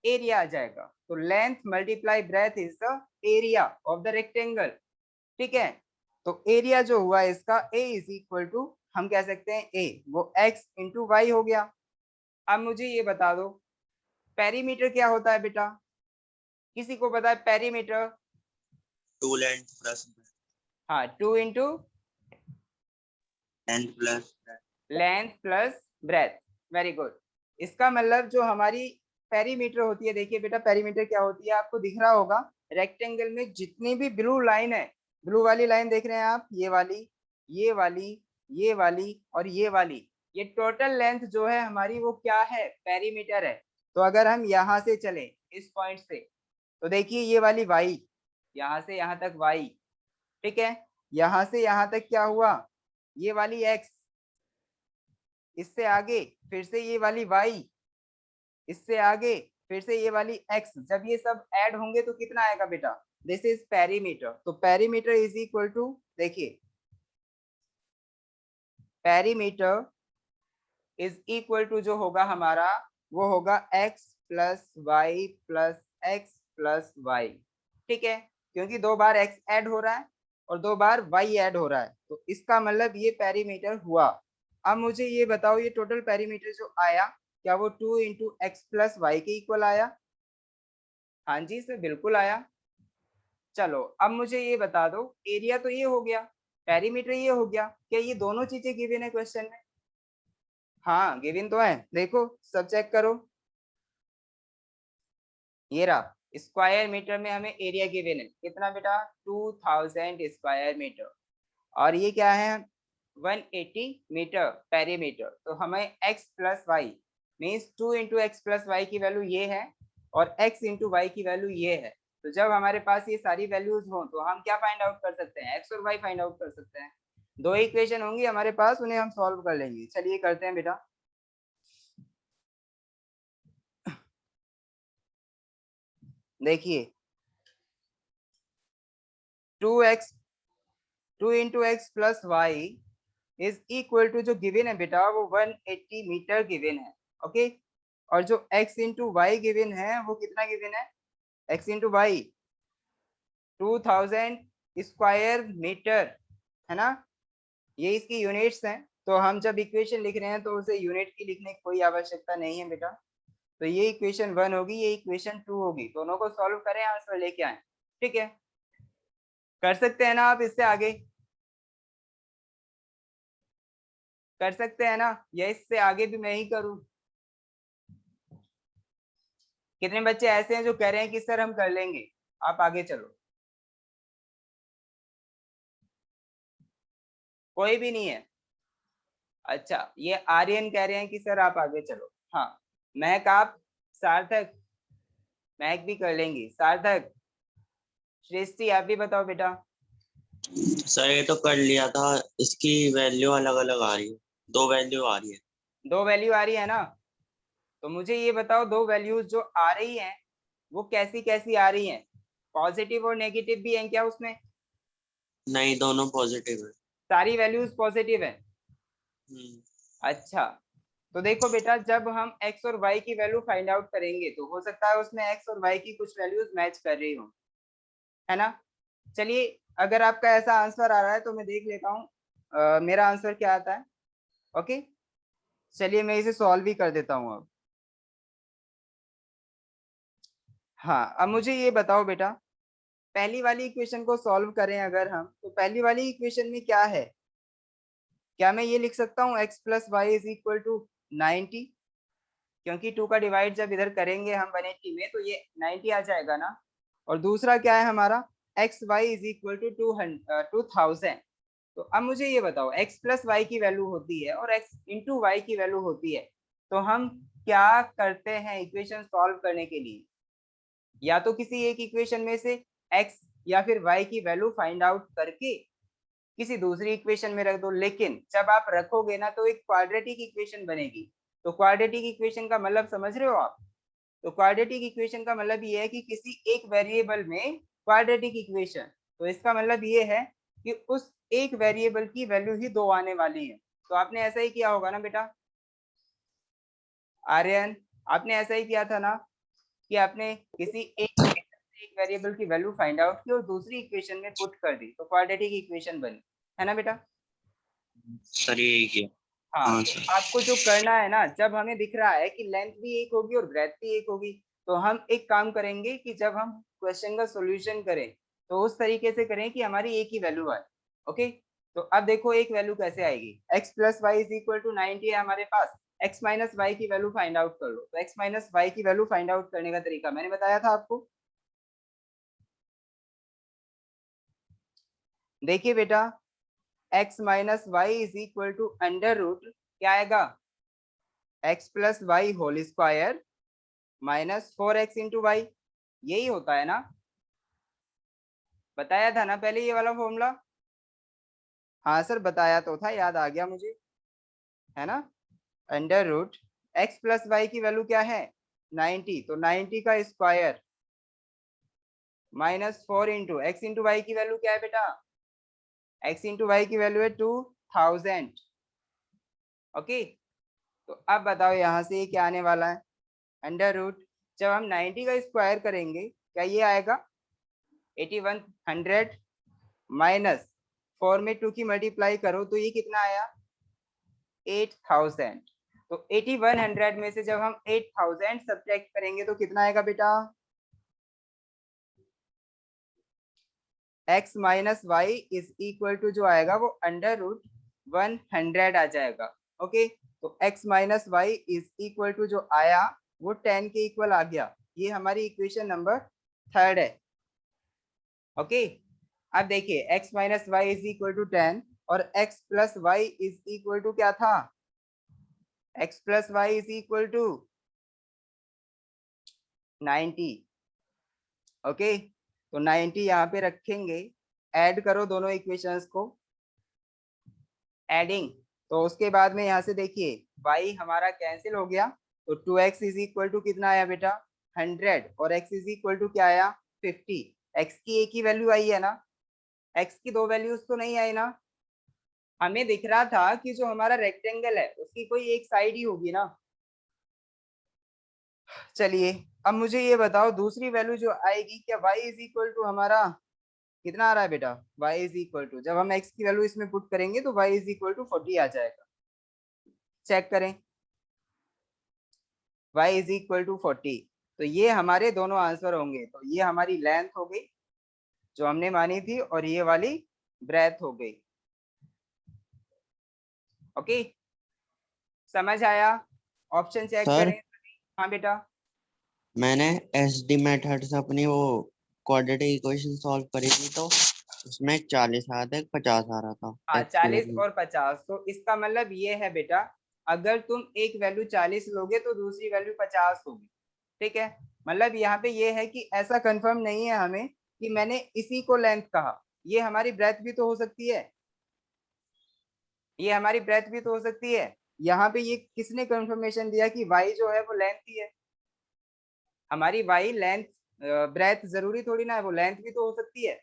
एरिया आ जाएगा। तो length multiply breath is the area of the rectangle. ठीक है, तो एरिया जो हुआ इसका a इज इक्वल टू, हम कह सकते हैं a, वो x इंटू वाई हो गया। अब मुझे ये बता दो, पेरीमीटर क्या होता है बेटा? किसी को पता है पेरीमीटर? 2 लेंथ प्लस हाँ, 2 into length plus breadth. Very good. इसका मतलब जो हमारी पेरीमीटर होती है, देखिए बेटा पेरीमीटर क्या होती है आपको दिख रहा होगा, रेक्टेंगल में जितनी भी ब्लू लाइन है, ब्लू वाली लाइन देख रहे हैं आप, ये वाली, ये वाली, ये वाली और ये वाली, ये टोटल लेंथ जो है हमारी वो क्या है? पेरीमीटर है। तो अगर हम यहाँ से चले इस पॉइंट से, तो देखिए ये वाली y, यहाँ से यहाँ तक y, ठीक है, यहाँ से यहाँ तक क्या हुआ? ये वाली x, इससे आगे फिर से ये वाली y, इससे आगे फिर से ये वाली x, जब ये सब ऐड होंगे तो कितना आएगा बेटा? This is perimeter. तो पेरीमीटर इज इक्वल टू, देखिए पेरीमीटर इज इक्वल टू जो होगा हमारा वो होगा x plus y plus x plus y. ठीक है, क्योंकि 2 बार x ऐड हो रहा है और 2 बार y ऐड हो रहा है, तो इसका मतलब ये पेरीमीटर हुआ। अब मुझे ये बताओ, ये टोटल पेरीमीटर जो आया क्या वो 2 इंटू एक्स प्लस वाई के इक्वल आया? हाँ जी सर, बिल्कुल आया। चलो अब मुझे ये बता दो, एरिया तो ये हो गया, पेरीमीटर ये हो गया, क्या ये दोनों चीजें गिवन है क्वेश्चन में? हाँ गिवन तो है, देखो सब चेक करो। ये रहा, स्क्वायर मीटर में हमें एरिया गिवन है, कितना बेटा? 2000 स्क्वायर मीटर। और ये क्या है? 180 मीटर पेरीमीटर। तो हमें x plus y means 2 into x plus y की वैल्यू ये है और x इंटू वाई की वैल्यू ये है। तो जब हमारे पास ये सारी वैल्यूज हो तो हम क्या फाइंड आउट कर सकते हैं? x और y फाइंड आउट कर सकते हैं। 2 इक्वेशन होंगी हमारे पास, उन्हें हम सॉल्व कर लेंगे। चलिए करते हैं बेटा। देखिए 2 into x plus y is equal to, जो गिवन है बेटा वो 180 मीटर गिवन है। ओके, और जो x इंटू वाई गिवन है वो कितना गिवन है? x into y 2000 square metre, है ना? ये इसकी यूनिट्स हैं। तो हम जब इक्वेशन लिख रहे हैं तो उसे यूनिट की लिखने की कोई आवश्यकता नहीं है बेटा। तो ये इक्वेशन 1 होगी, ये इक्वेशन 2 होगी, दोनों को सॉल्व करें, आंसर लेके आए। ठीक है, कर सकते हैं ना आप इससे आगे? कर सकते हैं ना, या इससे आगे भी मैं ही करूं? कितने बच्चे ऐसे हैं जो कह रहे हैं कि सर हम कर लेंगे? आप आगे चलो। कोई भी नहीं है? अच्छा, ये आर्यन कह रहे हैं कि सर आप आगे चलो। हाँ, महक, आप, सार्थक, महक भी कर लेंगी, सार्थक, सृष्टि आप भी बताओ बेटा। सर ये तो कर लिया था, इसकी वैल्यू अलग अलग आ रही है, 2 वैल्यू आ रही है। 2 वैल्यू आ रही है ना? तो मुझे ये बताओ, 2 वैल्यूज जो आ रही हैं वो कैसी कैसी आ रही हैं पॉजिटिव और नेगेटिव भी हैं क्या उसमें? नहीं, दोनों पॉजिटिव है। सारी वैल्यूज पॉजिटिव है। अच्छा, तो देखो बेटा, जब हम x और y की वैल्यू फाइंड आउट करेंगे तो हो सकता है उसमें x और y की कुछ वैल्यूज मैच कर रही हो, है ना। चलिए, अगर आपका ऐसा आंसर आ रहा है तो मैं देख लेता हूँ मेरा आंसर क्या आता है। ओके, चलिए मैं इसे सॉल्व ही कर देता हूँ अब। हाँ, अब मुझे ये बताओ बेटा, पहली वाली इक्वेशन को सॉल्व करें अगर हम, तो पहली वाली इक्वेशन में क्या है? क्या मैं ये लिख सकता हूँ x plus y is equal to 90? क्योंकि 2 का डिवाइड जब इधर करेंगे हम 180 में तो ये 90 आ जाएगा ना। और दूसरा क्या है हमारा, x y is equal to 2000। तो अब मुझे ये बताओ, x प्लस वाई की वैल्यू होती है और x इंटू वाई की वैल्यू होती है, तो हम क्या करते हैं इक्वेशन सॉल्व करने के लिए? या तो किसी एक इक्वेशन में से x या फिर y की वैल्यू फाइंड आउट करके किसी दूसरी इक्वेशन में रख दो, लेकिन जब आप रखोगे ना तो एक क्वाड्रेटिक इक्वेशन बनेगी। तो क्वाड्रेटिक इक्वेशन का मतलब समझ रहे हो आप? तो क्वाड्रेटिक इक्वेशन का मतलब ये है कि किसी एक वेरिएबल में क्वाड्रेटिक इक्वेशन, तो इसका मतलब ये है कि उस एक वेरिएबल की वैल्यू ही 2 आने वाली है। तो आपने ऐसा ही किया होगा ना बेटा आर्यन, आपने ऐसा ही किया था ना कि आपने किसी एक वेरिएबल की वैल्यू फाइंड आउट की और दूसरी इक्वेशन में पुट कर दी, तो क्वाड्रेटिक इक्वेशन बनी, है ना बेटा? सर यही किया। हाँ, हाँ तो सर। आपको जो करना है ना, जब हमें दिख रहा है कि लेंथ भी एक होगी और ब्रेथ भी एक होगी, तो हम एक काम करेंगे कि जब हम क्वेश्चन का सॉल्यूशन करें तो उस तरीके से करें कि हमारी एक ही वैल्यू आए। ओके, तो अब देखो एक वैल्यू कैसे आएगी, x plus y is equal to 90 है हमारे पास, x माइनस वाई की वैल्यू फाइंड आउट कर लो। तो x माइनस वाई की वैल्यू फाइंड आउट करने का तरीका मैंने बताया था आपको। देखिए बेटा, x minus y is equal to under root क्या आएगा, x plus y whole square minus 4x into y, यही होता है ना, बताया था ना पहले ये वाला फॉर्मूला। हाँ सर बताया तो था, याद आ गया मुझे, है ना। Under root x plus y की वैल्यू क्या है 90, तो 90 का square minus 4 into x into y की वैल्यू क्या है बेटा, एक्स इंटू वाई की वैल्यू है 2000। ओके, तो अब बताओ यहाँ से ये क्या आने वाला है, अंडर रूट जब हम 90 का स्क्वायर करेंगे क्या ये आएगा 8100 माइनस 4 में 2 की मल्टीप्लाई करो तो ये कितना आया 8000। तो 8100 में से जब हम 8000 सब्ट्रैक्ट करेंगे तो कितना आएगा बेटा, x minus y is equal to जो आएगा वो अंडर रूट 100 आ जाएगा। ओके, तो x minus y is equal to जो आया वो 10 के इक्वल आ गया। ये हमारी इक्वेशन नंबर 3 है। ओके, अब देखिए x minus y is equal to 10 और x plus y is equal to क्या था, x plus y is equal to 90। Okay, तो 90 यहाँ पे रखेंगे, ऐड करो दोनों इक्वेशंस को, एडिंग, तो उसके बाद में यहाँ से देखिए y हमारा कैंसिल हो गया, तो 2x इज इक्वल टू कितना आया बेटा 100 और x इज इक्वल टू क्या आया 50। x की एक ही वैल्यू आई है ना, x की दो वैल्यूज तो नहीं आई ना। हमें दिख रहा था कि जो हमारा रेक्टेंगल है उसकी कोई एक साइड ही होगी ना। चलिए, अब मुझे ये बताओ दूसरी वैल्यू जो आएगी, क्या y इज इक्वल टू हमारा कितना आ रहा है बेटा, y इज इक्वल टू जब हम x की वैल्यू इसमें पुट करेंगे तो y इज इक्वल टू 40 आ जाएगा। चेक करें, y इज इक्वल टू 40, तो ये हमारे दोनों आंसर होंगे। तो ये हमारी लेंथ हो गई जो हमने मानी थी और ये वाली ब्रेथ हो गई। ओके, समझ आया? ऑप्शन चेक सर करें। हाँ बेटा, मैंने एसडी मेथड से अपनी वो क्वाड्रेटिक इक्वेशन सॉल्व करी थी, तो उसमें 40 आ रहा था, 50 आ रहा था हाँ x की 40 वैल्यू। और 50, तो इसका मतलब ये है बेटा, अगर तुम एक वैल्यू 40 लोगे तो दूसरी वैल्यू 50 होगी। ठीक है, मतलब यहाँ पे ये है कि ऐसा कंफर्म नहीं है हमें कि मैंने इसी को लेंथ कहा, ये हमारी ब्रेथ भी तो हो सकती है, ये हमारी ब्रेथ भी तो हो सकती है। यहाँ पे ये किसने कंफर्मेशन दिया कि y जो है वो लेंथ ही है, हमारी y लेंथ ब्रेथ जरूरी थोड़ी ना है, वो लेंथ भी तो हो सकती है।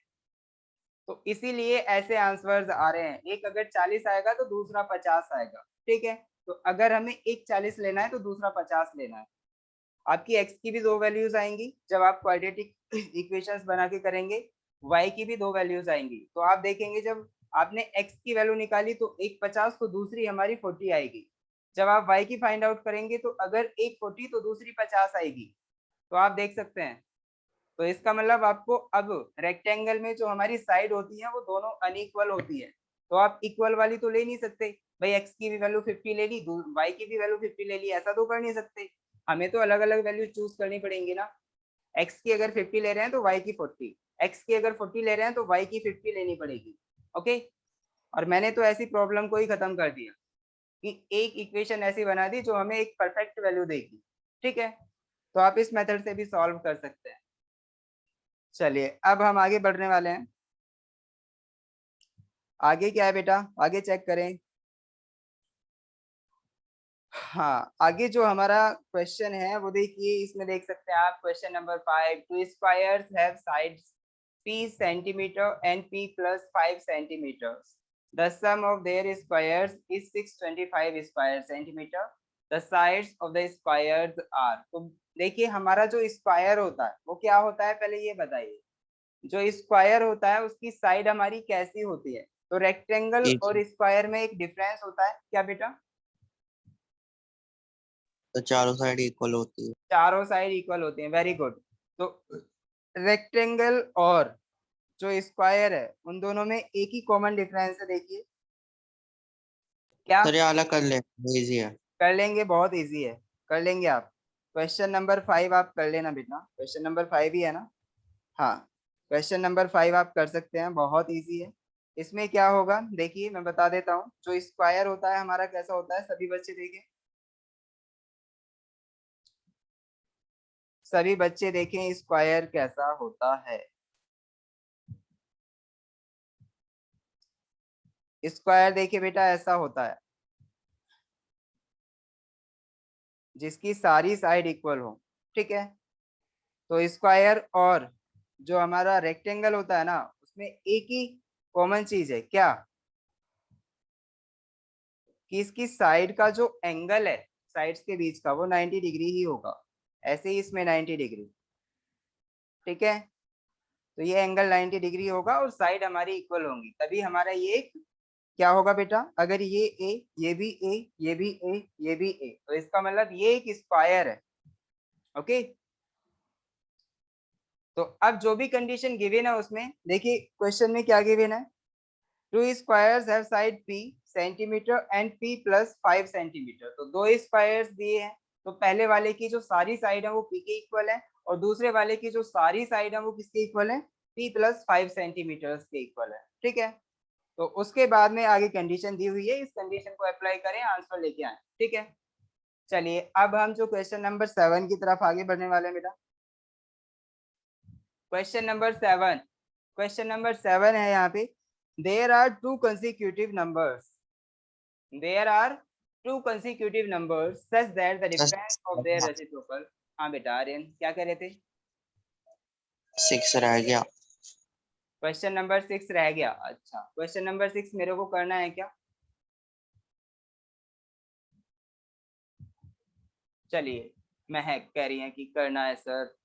तो इसीलिए ऐसे आंसर्स आ रहे हैं, एक अगर 40 आएगा तो दूसरा 50 आएगा, ठीक है। तो अगर हमें एक 40 लेना है तो दूसरा 50 लेना है। आपकी x की भी दो वैल्यूज आएंगी जब आप क्वाड्रेटिक इक्वेशंस बना के करेंगे, y की भी दो वैल्यूज आएंगी। तो आप देखेंगे जब आपने x की वैल्यू निकाली तो एक 50 तो दूसरी हमारी 40 आएगी। जब आप y की फाइंड आउट करेंगे तो अगर एक 40 तो दूसरी 50 आएगी। तो आप देख सकते हैं, तो इसका मतलब आपको अब रेक्टेंगल में जो हमारी साइड होती है वो दोनों अनइक्वल होती है। तो आप इक्वल वाली तो ले नहीं सकते, भाई x की भी वैल्यू 50 ले ली, y की भी वैल्यू 50 ले ली, ऐसा तो कर नहीं सकते। हमें तो अलग अलग वैल्यू चूज करनी पड़ेंगी ना। x की अगर 50 ले रहे हैं तो y की 40, x की अगर 40 ले रहे हैं तो y की 50 लेनी पड़ेगी। ओके, और मैंने तो ऐसी प्रॉब्लम को ही खत्म कर दिया कि एक इक्वेशन ऐसी बना दी जो हमें एक परफेक्ट वैल्यू देगी, ठीक है। तो आप इस मेथड से भी सॉल्व कर सकते हैं। चलिए अब हम आगे बढ़ने वाले हैं। आगे क्या है बेटा, आगे चेक करें। हाँ, आगे जो हमारा क्वेश्चन है वो देखिए, इसमें देख सकते हैं आप question number 5, two squares have sides p centimetre and p plus 5 centimetres, the sum of their squares is 625 square centimetre, the sides of the squares are. तो देखिए हमारा जो स्क्वायर होता है वो क्या होता है, पहले ये बताइए। जो स्क्वायर होता है उसकी साइड हमारी कैसी होती है? तो रेक्टेंगल एक और स्क्वायर में एक डिफरेंस होता है क्या बेटा? तो चारों साइड इक्वल होती है। चारों साइड इक्वल होती हैं, वेरी गुड। तो रेक्टेंगल और जो स्क्वायर है उन दोनों में एक ही कॉमन डिफरेंस है, देखिए क्या। सर ये अलग कर ले, इजी है। कर लेंगे, बहुत इजी है, कर लेंगे आप। क्वेश्चन नंबर 5 आप कर लेना बेटा, क्वेश्चन नंबर 5 ही है ना। हाँ, क्वेश्चन नंबर 5 आप कर सकते हैं, बहुत इजी है। इसमें क्या होगा देखिए, मैं बता देता हूँ। जो स्क्वायर होता है हमारा कैसा होता है, सभी बच्चे देखें, सभी बच्चे देखें स्क्वायर कैसा होता है। स्क्वायर देखिए बेटा ऐसा होता है जिसकी सारी साइड इक्वल हो, ठीक है। तो स्क्वायर और जो हमारा रेक्टेंगल होता है ना, उसमें एक ही कॉमन चीज है क्या, कि इसकी साइड का जो एंगल है साइड्स के बीच का वो 90 डिग्री ही होगा। ऐसे ही इसमें 90 डिग्री, ठीक है। तो ये एंगल 90 डिग्री होगा और साइड हमारी इक्वल होंगी, तभी हमारा ये क्या होगा बेटा। अगर ये ए, ये भी ए, ये भी ए, ये भी ए, तो इसका मतलब ये एक स्क्वायर है। ओके, तो अब जो भी कंडीशन गिवन है उसमें देखिए क्वेश्चन में क्या गिवन है, to squares have side p centimetre and p plus 5 centimetre. तो दो स्क्वायर्स दिए हैं, तो पहले वाले की जो सारी साइड है वो p के इक्वल है और दूसरे वाले की जो सारी साइड है वो किसके इक्वल है, p प्लस 5 सेंटीमीटर के इक्वल है, ठीक है। तो उसके बाद में आगे कंडीशन दी हुई है, इस कंडीशन को अप्लाई करें, आंसर लेके आए, ठीक है। चलिए अब हम जो क्वेश्चन नंबर 7 की तरफ आगे बढ़ने वाले हैं बेटा। क्वेश्चन नंबर 7, क्वेश्चन नंबर 7 है यहाँ पे, there are two consecutive numbers, there are two consecutive numbers such that the difference of their reciprocal. हाँ बेटा आर्यन क्या कह रहे थे? 6 रह गया। क्वेश्चन नंबर 6 रह गया, अच्छा क्वेश्चन नंबर 6 मेरे को करना है क्या? चलिए महक कह रही है कि करना है सर,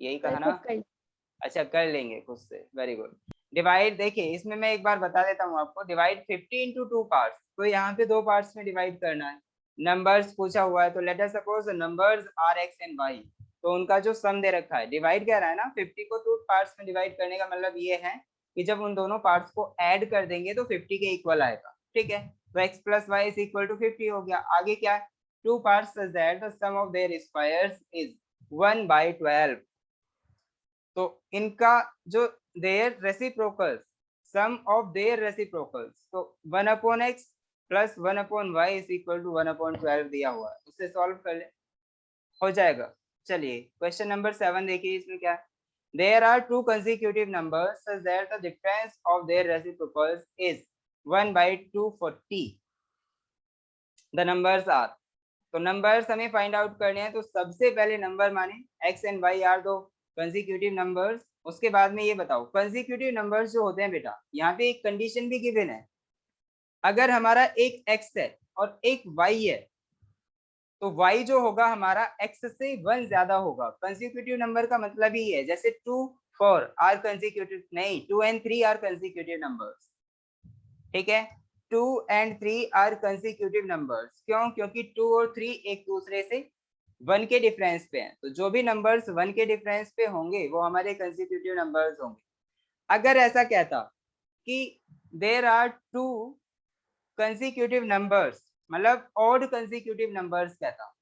यही कहा ना। अच्छा कर लेंगे खुद से, वेरी गुड। डिवाइड, देखिए इसमें मैं एक बार बता देता हूँ आपको, डिवाइड 50 इंटू 2 पार्ट्स। तो यहाँ पे दो पार्ट्स में डिवाइड करना है। नंबर्स पूछा हुआ है, तो let us suppose numbers are x and y, तो उनका जो सम दे रखा है, डिवाइड कह रहा है ना, 50 को 2 पार्ट्स में डिवाइड करने का मतलब ये है कि जब उन दोनों पार्ट्स को ऐड कर देंगे तो 50 के इक्वल आएगा, ठीक है। तो x plus y is equal to 50 हो गया। आगे क्या है, two parts such that the sum of their squares is 1/12। तो इनका जो their reciprocals, sum of their reciprocals, तो 1/x plus 1/y is equal to 1/12 दिया हुआ है, उससे सॉल्व कर ले, हो जाएगा। चलिए क्वेश्चन नंबर 7 देखिए, इसमें क्या है, there are two consecutive numbers such that the difference of their reciprocals is 1/240, the numbers are. तो नंबर्स हमें फाइंड आउट करने हैं, तो सबसे पहले नंबर माने x एंड y आर दो कंसेक्यूटिव नंबर्स। उसके बाद में ये बताओ कंसेक्यूटिव नंबर्स जो होते हैं बेटा, यहाँ पे एक कंडीशन भी गिवन है, अगर हमारा एक x है और एक y है तो y जो होगा हमारा x से 1 ज्यादा होगा। कंसेक्यूटिव नंबर का मतलब ही है, जैसे 2 4 आर कंसेक्यूटिव नहीं, 2 एंड 3 आर कंसेक्यूटिव नंबर्स, ठीक है। 2 एंड 3 आर कंसेक्यूटिव नंबर्स, क्यों? क्योंकि 2 और 3 एक दूसरे से 1 के डिफरेंस पे हैं, तो जो भी नंबर्स 1 के डिफरेंस पे होंगे वो हमारे कंसेक्यूटिव नंबर्स होंगे। अगर ऐसा कहता कि देयर आर 2 कंसेक्यूटिव नंबर्स, मतलब ऑड कंसेक्यूटिव नंबर्स कहता,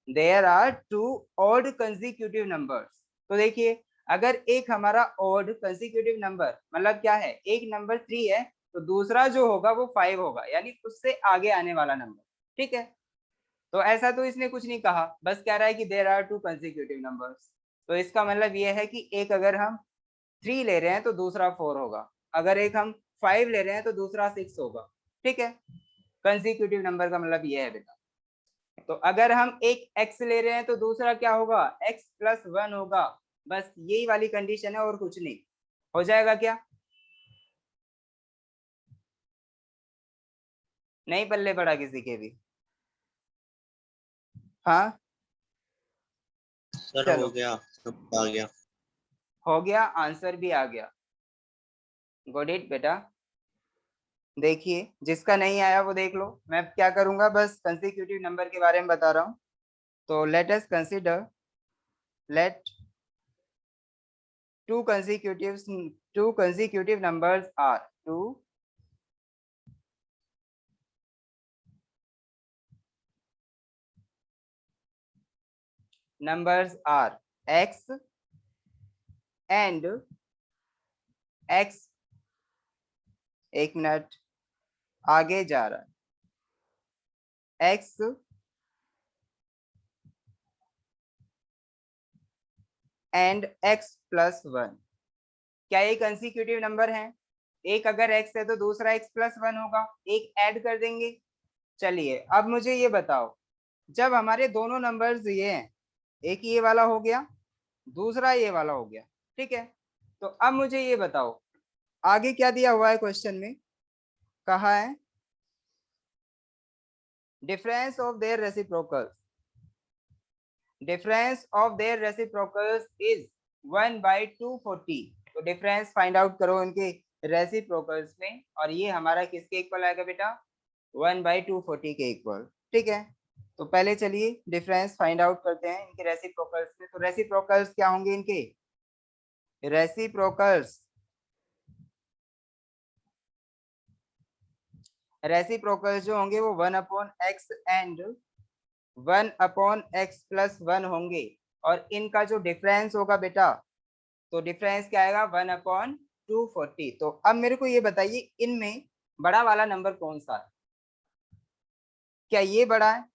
there are 2 odd consecutive numbers, तो देखिए अगर एक हमारा ऑड कंसेक्यूटिव नंबर मतलब क्या है, एक नंबर 3 है तो दूसरा जो होगा वो 5 होगा, यानी उससे आगे आने वाला नंबर, ठीक है। तो ऐसा तो इसने कुछ नहीं कहा, बस कह रहा है कि देयर आर 2 कंसेक्यूटिव नंबर्स, तो इसका मतलब ये है कि एक अगर हम 3 ले रहे हैं तो दूसरा 4 होगा, अगर एक हम 5 ले रहे हैं तो दूसरा 6 होगा, ठीक है। कंसेक्यूटिव नंबर का मतलब ये है बेटा। तो अगर हम एक x ले रहे हैं तो दूसरा क्या होगा, x प्लस 1 होगा, बस यही वाली कंडीशन है और कुछ नहीं। हो जाएगा क्या? नहीं पल्ले पड़ा किसी के भी? हाँ सर चलो हो गया, सब आ गया। हो गया, आंसर भी आ गया। गुड इट बेटा। देखिए जिसका नहीं आया वो देख लो, मैं क्या करूंगा बस कंसेक्यूटिव नंबर के बारे में बता रहा हूँ। तो let us consider, let two consecutive numbers are two numbers are x and x, एक मिनट आगे जा रहा है, x एंड x प्लस 1, क्या ये कंसेक्यूटिव नंबर है? एक अगर x है तो दूसरा x प्लस 1 होगा, एक ऐड कर देंगे। चलिए अब मुझे ये बताओ, जब हमारे दोनों नंबर्स ये हैं, एक ये वाला हो गया दूसरा ये वाला हो गया, ठीक है। तो अब मुझे ये बताओ आगे क्या दिया हुआ है क्वेश्चन में, कहा है difference of their reciprocals, difference of their reciprocals is 1/240। तो डिफरेंस फाइंड आउट करो उनके रेसिप्रोकल्स में, और ये हमारा किसके इक्वल आएगा बेटा, 1/240 के इक्वल, ठीक है। तो पहले चलिए डिफरेंस फाइंड आउट करते हैं इनके रेसिप्रोकल्स में। तो रेसिप्रोकल्स क्या होंगे इनके, रेसिप्रोकल्स रेसिप्रोकल्स जो होंगे वो 1/x एंड 1/x प्लस 1 होंगे, और इनका जो डिफरेंस होगा बेटा, तो डिफरेंस क्या आएगा 1/240। तो अब मेरे को ये बताइए इनमें बड़ा वाला नंबर कौन सा है, क्या ये बड़ा है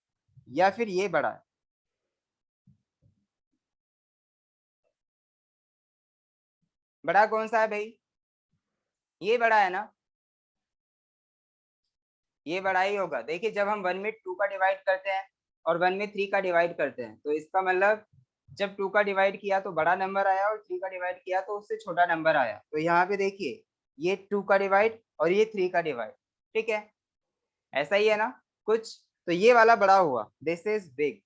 या फिर ये बड़ा है? बड़ा कौन सा है भाई, ये बड़ा है ना, ये बड़ा ही होगा। देखिए जब हम 1 में 2 का डिवाइड करते हैं और 1 में 3 का डिवाइड करते हैं, तो इसका मतलब जब 2 का डिवाइड किया तो बड़ा नंबर आया और 3 का डिवाइड किया तो उससे छोटा नंबर आया। तो यहाँ पे देखिए ये 2 का डिवाइड और ये 3 का डिवाइड, ठीक है, ऐसा ही है ना कुछ। तो ये वाला बड़ा हुआ, दिस इज बिग।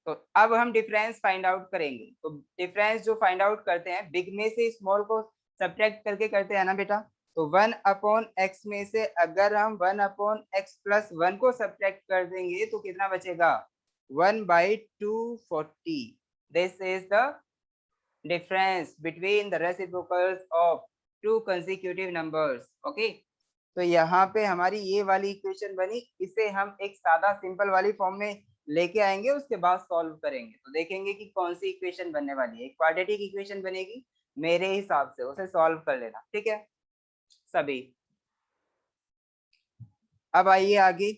तो अब हम डिफरेंस फाइंड आउट करेंगे। तो डिफरेंस जो फाइंड आउट करते हैं, बिग में से स्मॉल को सब्ट्रैक्ट करके करते हैं ना बेटा। तो 1/x में से अगर हम 1/x प्लस 1 को सब्ट्रैक्ट कर देंगे तो कितना बचेगा, 1/240। This is the difference between the reciprocals of to consecutive numbers, okay. तो यहाँ पे हमारी ये वाली इक्वेशन बनी, इसे हम एक सादा सिंपल वाली फॉर्म में लेके आएंगे, उसके बाद सॉल्व करेंगे तो देखेंगे कि कौन सी इक्वेशन बनने वाली है। एक क्वाड्रेटिक इक्वेशन बनेगी मेरे हिसाब से, उसे सॉल्व कर लेना, ठीक है सभी। अब आइए आगे,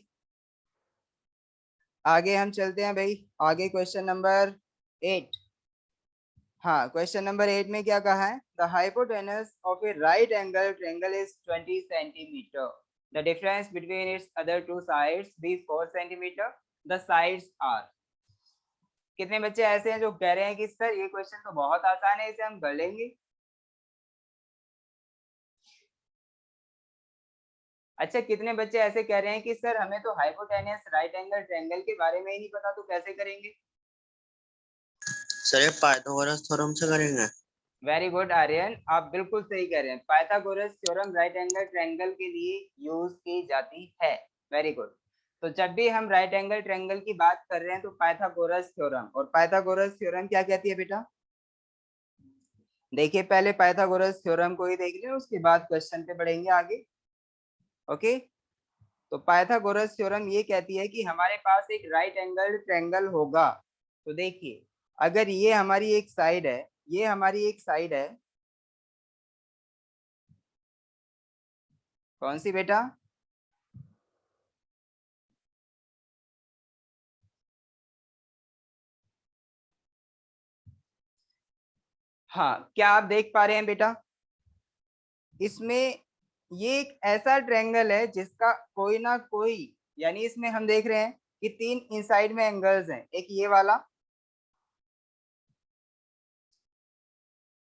आगे हम चलते हैं भाई, आगे क्वेश्चन नंबर 8। हाँ क्वेश्चन नंबर 8 में क्या कहा है, the hypotenuse of A right angle triangle is 20 centimetre. The difference between its other two sides be 4 centimeter. The sides are. कितने बच्चे ऐसे हैं जो कह रहे हैं कि सर ये क्वेश्चन तो बहुत आसान है, इसे हम कर लेंगे। अच्छा, कितने बच्चे ऐसे कह रहे हैं कि सर हमें तो हाइपोटेनस राइट एंगल ट्रायंगल के बारे में ही नहीं पता, तो कैसे करेंगे? सर ये पाइथागोरस थ्योरम से करेंगे। वेरी गुड आर्यन, आप बिल्कुल सही कह रहे हैं। Pythagoras theorem right angle triangle के लिए यूज की जाती है। Very good. तो जब भी हम राइट एंगल ट्रायंगल की बात कर रहे हैं तो पाइथागोरस थ्योरम, और पाइथागोरस थ्योरम क्या कहती है बेटा? देखिए पहले पाइथागोरस थ्योरम को ही देख लें, उसके बाद क्वेश्चन पे बढ़ेंगे आगे। ओके, तो पाइथागोरस थ्योरम ये कहती है कि हमारे पास एक राइट एंगल ट्रायंगल होगा। तो देखिए अगर ये हमारी एक साइड है, ये हमारी एक साइड है, कौन सी बेटा? हाँ, क्या आप देख पा रहे हैं बेटा? इसमें ये एक ऐसा ट्रायंगल है जिसका कोई ना कोई, यानी इसमें हम देख रहे हैं कि 3 इनसाइड में एंगल्स हैं। एक ये वाला,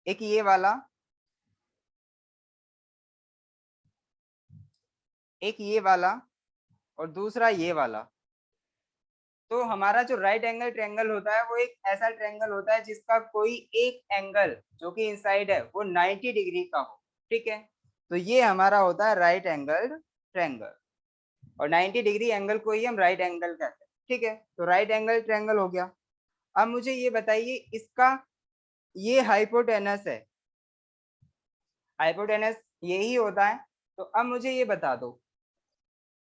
एक ये वाला, एक ये वाला, और दूसरा ये वाला। तो हमारा जो राइट एंगल ट्रायंगल होता है वो एक ऐसा ट्रायंगल होता है जिसका कोई एक एंगल जो कि इनसाइड है वो 90 डिग्री का हो। ठीक है, तो ये हमारा होता है राइट एंगल ट्रायंगल, और 90 डिग्री एंगल को ही हम राइट एंगल कहते हैं। ठीक है, तो राइट एंगल ट्रायंगल हो गया। अब मुझे ये बताइए, इसका ये हाइपोटेनस है, हाइपोटेनस यही होता है। तो अब मुझे ये बता दो,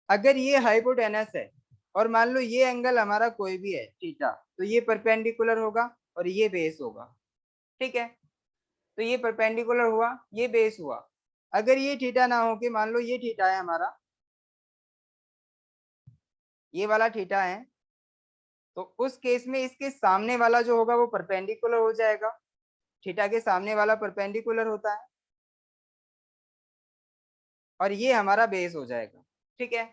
अगर ये हाइपोटेनस है और मान लो ये एंगल हमारा कोई भी है थीटा, तो ये परपेंडिकुलर होगा और ये बेस होगा। ठीक है, तो ये परपेंडिकुलर हुआ, ये बेस हुआ। अगर ये थीटा ना हो के मान लो ये थीटा है हमारा, ये वाला थीटा है, तो उस केस में इसके सामने वाला जो होगा वो परपेंडिकुलर हो जाएगा। थीटा के सामने वाला परपेंडिकुलर होता है, और ये हमारा बेस हो जाएगा। ठीक है,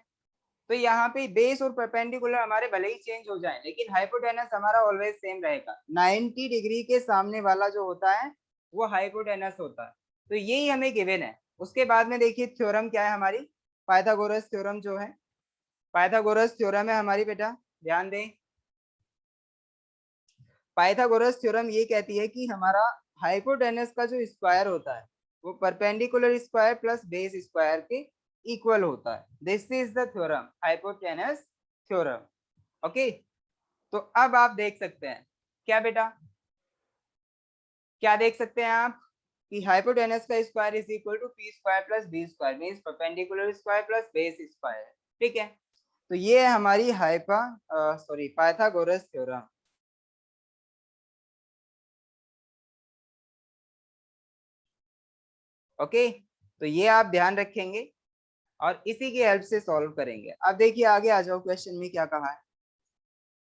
तो यहाँ पे बेस और परपेंडिकुलर हमारे भले ही चेंज हो जाए, लेकिन हाइपोटेनस हमारा ऑलवेज सेम रहेगा। 90 डिग्री के सामने वाला जो होता है वो हाइपोटेनस होता है। तो यही हमें गिवन है। उसके बाद में देखिए थ्योरम क्या है हमारी, पाइथागोरस थ्योरम जो है, पाइथागोरस थ्योरम है हमारी बेटा, ध्यान दें। पाइथागोरस थ्योरम ये कहती है कि हमारा हाइपोटेनस का जो स्क्वायर होता है वो perpendicular square plus base square के इक्वल होता है। This is the theorem, hypotenuse theorem. Okay, तो अब आप देख सकते हैं क्या बेटा, क्या देख सकते हैं आप कि हाइपोटेनस का square is equal to p square plus b square, means perpendicular square plus base square. ठीक है, तो ये है हमारी पाइथागोरस थ्योरम। ओके, तो ये आप ध्यान रखेंगे और इसी की हेल्प से सॉल्व करेंगे। अब देखिए आगे आ जाओ, क्वेश्चन में क्या कहा है।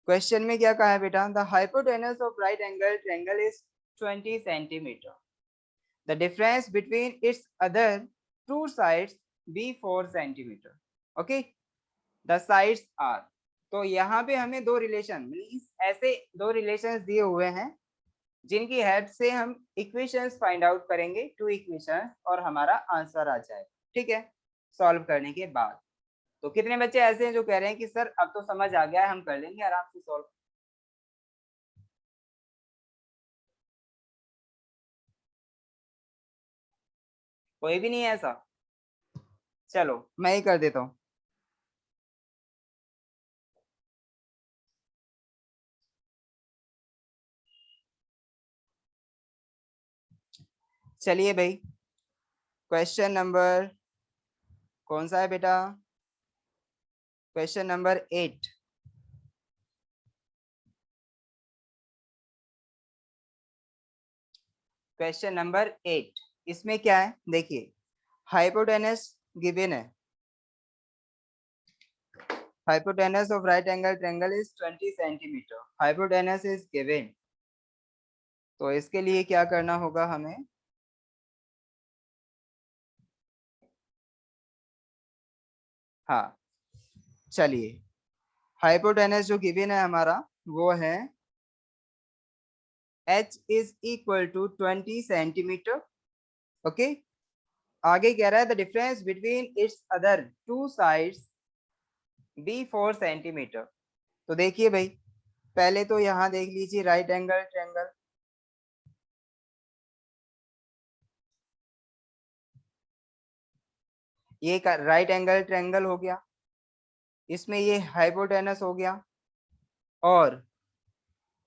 क्वेश्चन में क्या कहा है बेटा? The hypotenuse of right angle triangle is 20 centimetre. The difference between its other two sides be 4 centimetre. Okay, the sides are. तो यहाँ पे हमें दो रिलेशन मींस ऐसे दो रिलेशंस दिए हुए हैं जिनकी हेल्प से हम इक्वेशंस फाइंड आउट करेंगे, टू इक्वेशंस, और हमारा आंसर आ जाएगा। ठीक है, सॉल्व करने के बाद। तो कितने बच्चे ऐसे हैं जो कह रहे हैं कि सर अब तो समझ आ गया है, हम कर लेंगे आराम से सॉल्व? कोई भी नहीं है ऐसा? चलो मैं ही कर देता हूँ। चलिए भाई, क्वेश्चन नंबर कौन सा है बेटा? Question number 8। क्वेश्चन नंबर 8, इसमें क्या है देखिए, हाइपोटेनस गिवन है, hypotenuse of right angle triangle is 20 centimetre, hypotenuse is given। तो इसके लिए क्या करना होगा हमें? हाँ चलिए, हाइपोटेनस जो गिवन है हमारा वो है h is equal to 20 centimetre. Okay, आगे कह रहा है the difference between its other two sides be 4 centimetre. तो देखिए भाई, पहले तो यहाँ देख लीजिए राइट एंगल ट्रायंगल, ये राइट एंगल ट्रायंगल हो गया, इसमें ये हाइपोटेनस हो गया, और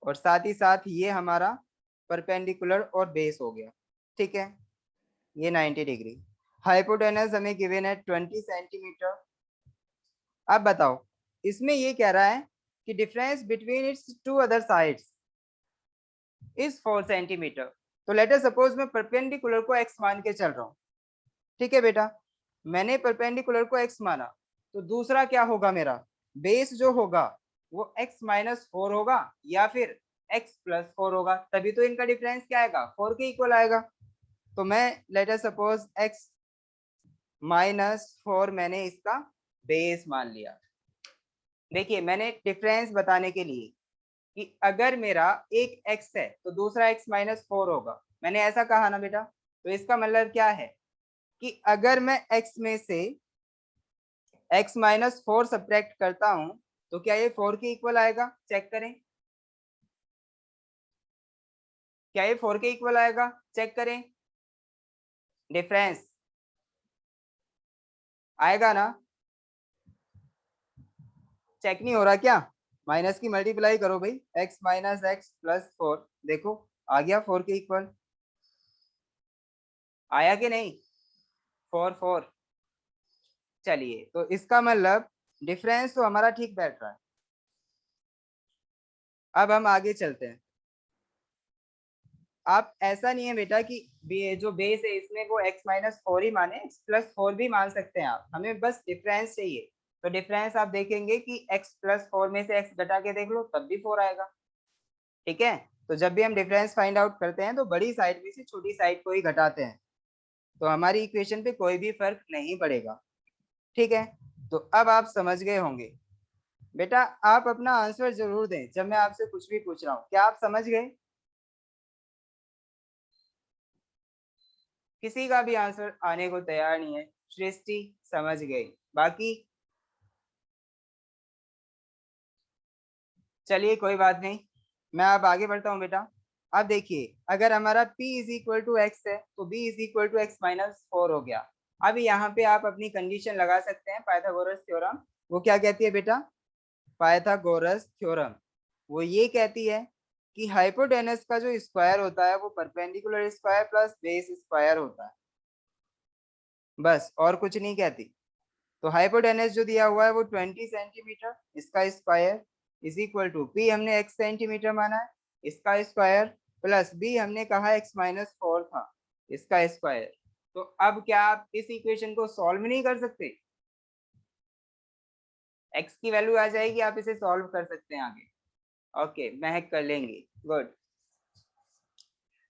साथ ही साथ ये हमारा परपेंडिकुलर और बेस हो गया। ठीक है, ये 90 डिग्री। हाइपोटेनस हमें गिवन है 20 सेंटीमीटर। अब बताओ, इसमें ये कह रहा है कि difference between its two other sides is 4 centimetre. तो लेट अस सपोज मैं परपेंडिकुलर को x मान के चल रहा हूँ। ठीक है बेटा, मैंने परपेंडिकुलर को x माना, तो दूसरा क्या होगा, मेरा बेस जो होगा वो x माइनस 4 होगा या फिर x प्लस 4 होगा, तभी तो इनका डिफरेंस क्या आएगा, 4 के इक्वल आएगा। तो मैं late us suppose x minus 4 मैंने इसका बेस मान लिया। देखिए, मैंने डिफरेंस बताने के लिए कि अगर मेरा एक x है तो दूसरा x माइनस 4 होगा, मैंने ऐसा कहा ना बेटा। तो इसका मतलब क्या है कि अगर मैं x में से x माइनस 4 सब्ट्रैक्ट करता हूं तो क्या ये 4 के इक्वल आएगा, चेक करें। क्या ये 4 के इक्वल आएगा, चेक करें, डिफरेंस आएगा ना, चेक नहीं हो रहा क्या, माइनस की मल्टीप्लाई करो भाई, x माइनस एक्स प्लस 4, देखो आ गया 4 के इक्वल, आया कि नहीं, 4 4। चलिए, तो इसका मतलब डिफरेंस तो हमारा ठीक बैठ रहा है। अब हम आगे चलते हैं। आप ऐसा नहीं है बेटा कि जो बेस है इसमें वो x माइनस 4 ही माने, x प्लस 4 भी मान सकते हैं आप, हमें बस डिफरेंस चाहिए। तो डिफरेंस आप देखेंगे कि x प्लस 4 में से x घटा के देख लो तब भी 4 आएगा। ठीक है, तो जब भी हम डिफरेंस फाइंड आउट करते हैं तो बड़ी साइड में से छोटी साइड को ही घटाते हैं, तो हमारी इक्वेशन पे कोई भी फर्क नहीं पड़ेगा। ठीक है, तो अब आप समझ गए होंगे। बेटा आप अपना आंसर जरूर दें जब मैं आपसे कुछ भी पूछ रहा हूँ, क्या आप समझ गए? किसी का भी आंसर आने को तैयार नहीं है, सृष्टि समझ गई, बाकी चलिए कोई बात नहीं, मैं अब आगे बढ़ता हूँ बेटा। अब देखिए, अगर हमारा p is equal to x है तो b is equal to x minus 4 हो गया। अब यहाँ पे आप अपनी कंडीशन लगा सकते हैं, पाइथागोरस थ्योरम। वो क्या कहती है बेटा, पाइथागोरस थ्योरम वो ये कहती है कि हाइपोटेनस का जो स्क्वायर होता है वो perpendicular square plus base square होता है, बस और कुछ नहीं कहती। तो हाइपोटेनस जो दिया हुआ है वो 20 सेंटीमीटर, इसका square is equal to p हमने x सेंटीमीटर माना है, इसका स्क्वायर प्लस b हमने कहा x माइनस 4 था, इसका स्क्वायर। तो अब क्या आप इस इक्वेशन को सॉल्व नहीं कर सकते, x की वैल्यू आ जाएगी, आप इसे सॉल्व कर सकते हैं आगे। ओके, महक कर लेंगे, गुड।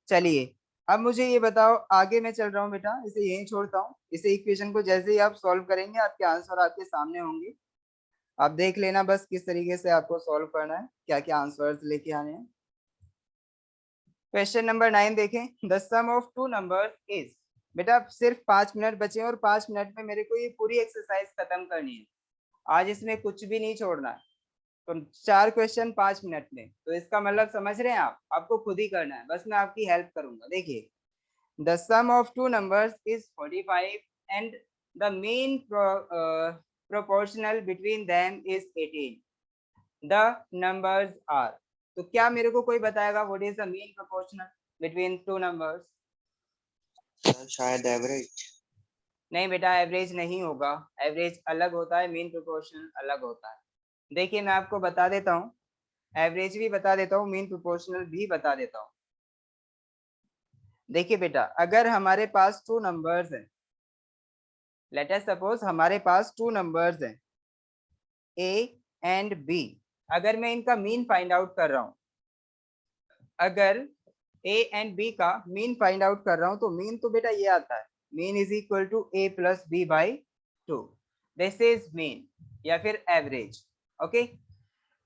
चलिए, अब मुझे ये बताओ, आगे मैं चल रहा हूँ बेटा, इसे यहीं छोड़ता हूँ, इसे इक्वेशन को जैसे ही आप सॉल्व करेंगे आपके आंसर आपके सामने होंगे, आप देख लेना बस किस तरीके से आपको सॉल्व करना है, क्या क्या आंसर्स लेके आने हैं। क्वेश्चन नंबर 9 देखें, the sum of two numbers is. बेटा सिर्फ 5 मिनट बचे और 5 मिनट में मेरे को ये पूरी एक्सरसाइज खत्म करनी है, आज इसमें कुछ भी नहीं छोड़ना है। तो 4 क्वेश्चन 5 मिनट में, तो इसका मतलब समझ रहे हैं आप, आपको खुद ही करना है, बस मैं आपकी हेल्प करूंगा। देखिए, the sum of two numbers is 45 and the mean proportional between them is 18. The numbers are, तो क्या मेरे को कोई बताएगा what is the mean proportional between two numbers? शायद एवरेज। नहीं बेटा, एवरेज नहीं होगा, एवरेज अलग होता है, मीन प्रोपोर्शनल अलग होता है। देखिए मैं आपको बता देता हूँ, एवरेज भी बता देता हूँ, मीन प्रोपोर्शनल भी बता देता हूँ। देखिए बेटा, अगर हमारे पास टू नंबर्स हैं, लेट अस सपोज हमारे पास टू नंबर्स हैं a एंड b, अगर मैं इनका मीन फाइंड आउट कर रहा हूँ, अगर a एंड b का मीन फाइंड आउट कर रहा हूँ तो मीन तो बेटा ये आता है, mean is equal to a plus b by 2। This is mean या फिर एवरेज। ओके,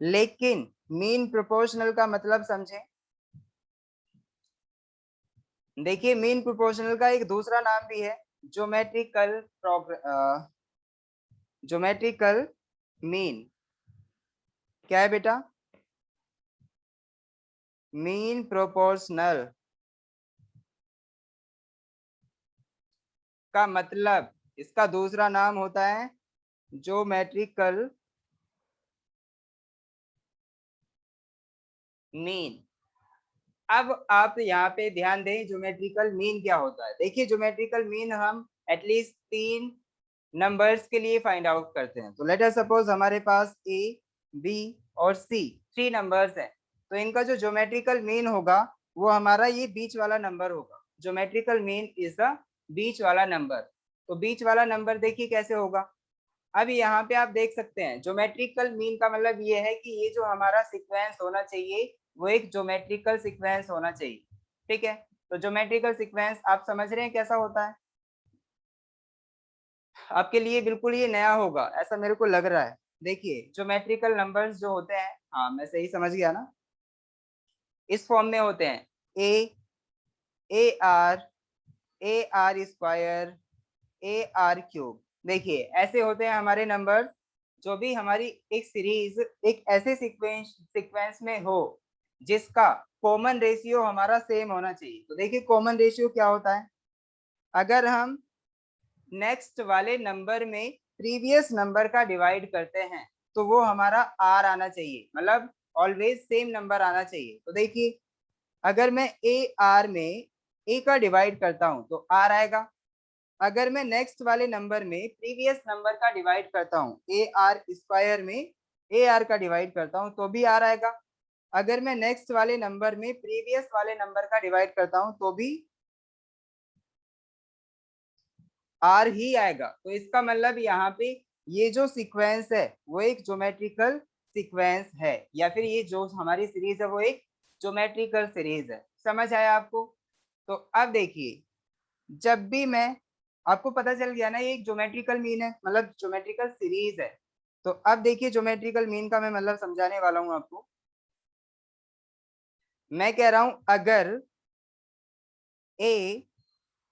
लेकिन मीन प्रोपोर्शनल का मतलब समझें। देखिए मीन प्रोपोर्शनल का एक दूसरा नाम भी है, ज्योमेट्रिकल मीन। क्या है बेटा? मीन प्रोपोर्शनल का मतलब इसका दूसरा नाम होता है ज्योमेट्रिकल मीन। अब आप यहाँ पे ध्यान दें, ज्योमेट्रिकल मीन क्या होता है। देखिए ज्योमेट्रिकल मीन हम एटलीस्ट 3 नंबर्स के लिए फाइंड आउट करते हैं। तो लेट अस सपोज हमारे पास ए, बी और सी 3 नंबर्स हैं, तो इनका जो ज्योमेट्रिकल मीन होगा वो हमारा ये बीच वाला नंबर होगा। Geometrical mean is the beach वाला नंबर। तो बीच वाला नंबर देखिए कैसे होगा। अब यहाँ पे आप देख सकते हैं ज्योमेट्रिकल मीन का मतलब ये है कि ये जो हमारा सीक्वेंस होना चाहिए वो एक ज्योमेट्रिकल सीक्वेंस होना चाहिए। ठीक है, तो ज्योमेट्रिकल सीक्वेंस आप समझ रहे हैं कैसा होता है? आपके लिए बिल्कुल ये नया होगा ऐसा मेरे को लग रहा है। देखिए ज्योमेट्रिकल नंबर्स जो होते हैं, हाँ मैं सही समझ गया ना, इस फॉर्म में होते हैं A R square, A R cube. देखिए ऐसे होते हैं हमारे नंबर जो भी हमारी एक सीरीज एक ऐसे सीक्वेंस में हो जिसका कॉमन रेशियो हमारा सेम होना चाहिए। तो देखिए कॉमन रेशियो क्या होता है, अगर हम नेक्स्ट वाले नंबर में प्रीवियस नंबर का डिवाइड करते हैं तो वो हमारा आर आना चाहिए, मतलब ऑलवेज सेम नंबर आना चाहिए। तो देखिए अगर मैं ए आर में ए का डिवाइड करता हूं तो आर आएगा। अगर मैं नेक्स्ट वाले नंबर में प्रीवियस नंबर का डिवाइड करता हूं, ए आर स्क्वायर में ए आर का डिवाइड करता हूं तो भी आर आएगा। अगर मैं नेक्स्ट वाले नंबर में प्रीवियस वाले नंबर का डिवाइड करता हूं तो भी आर ही आएगा। तो इसका मतलब यहाँ पे ये जो सीक्वेंस है वो एक ज्योमेट्रिकल सीक्वेंस है, या फिर ये जो हमारी सीरीज है वो एक ज्योमेट्रिकल सीरीज है। समझ आया आपको? तो अब देखिए जब भी मैं, आपको पता चल गया ना ये एक ज्योमेट्रिकल मीन है मतलब ज्योमेट्रिकल सीरीज है। तो अब देखिए ज्योमेट्रिकल मीन का मैं मतलब समझाने वाला हूं आपको। मैं कह रहा हूं अगर ए,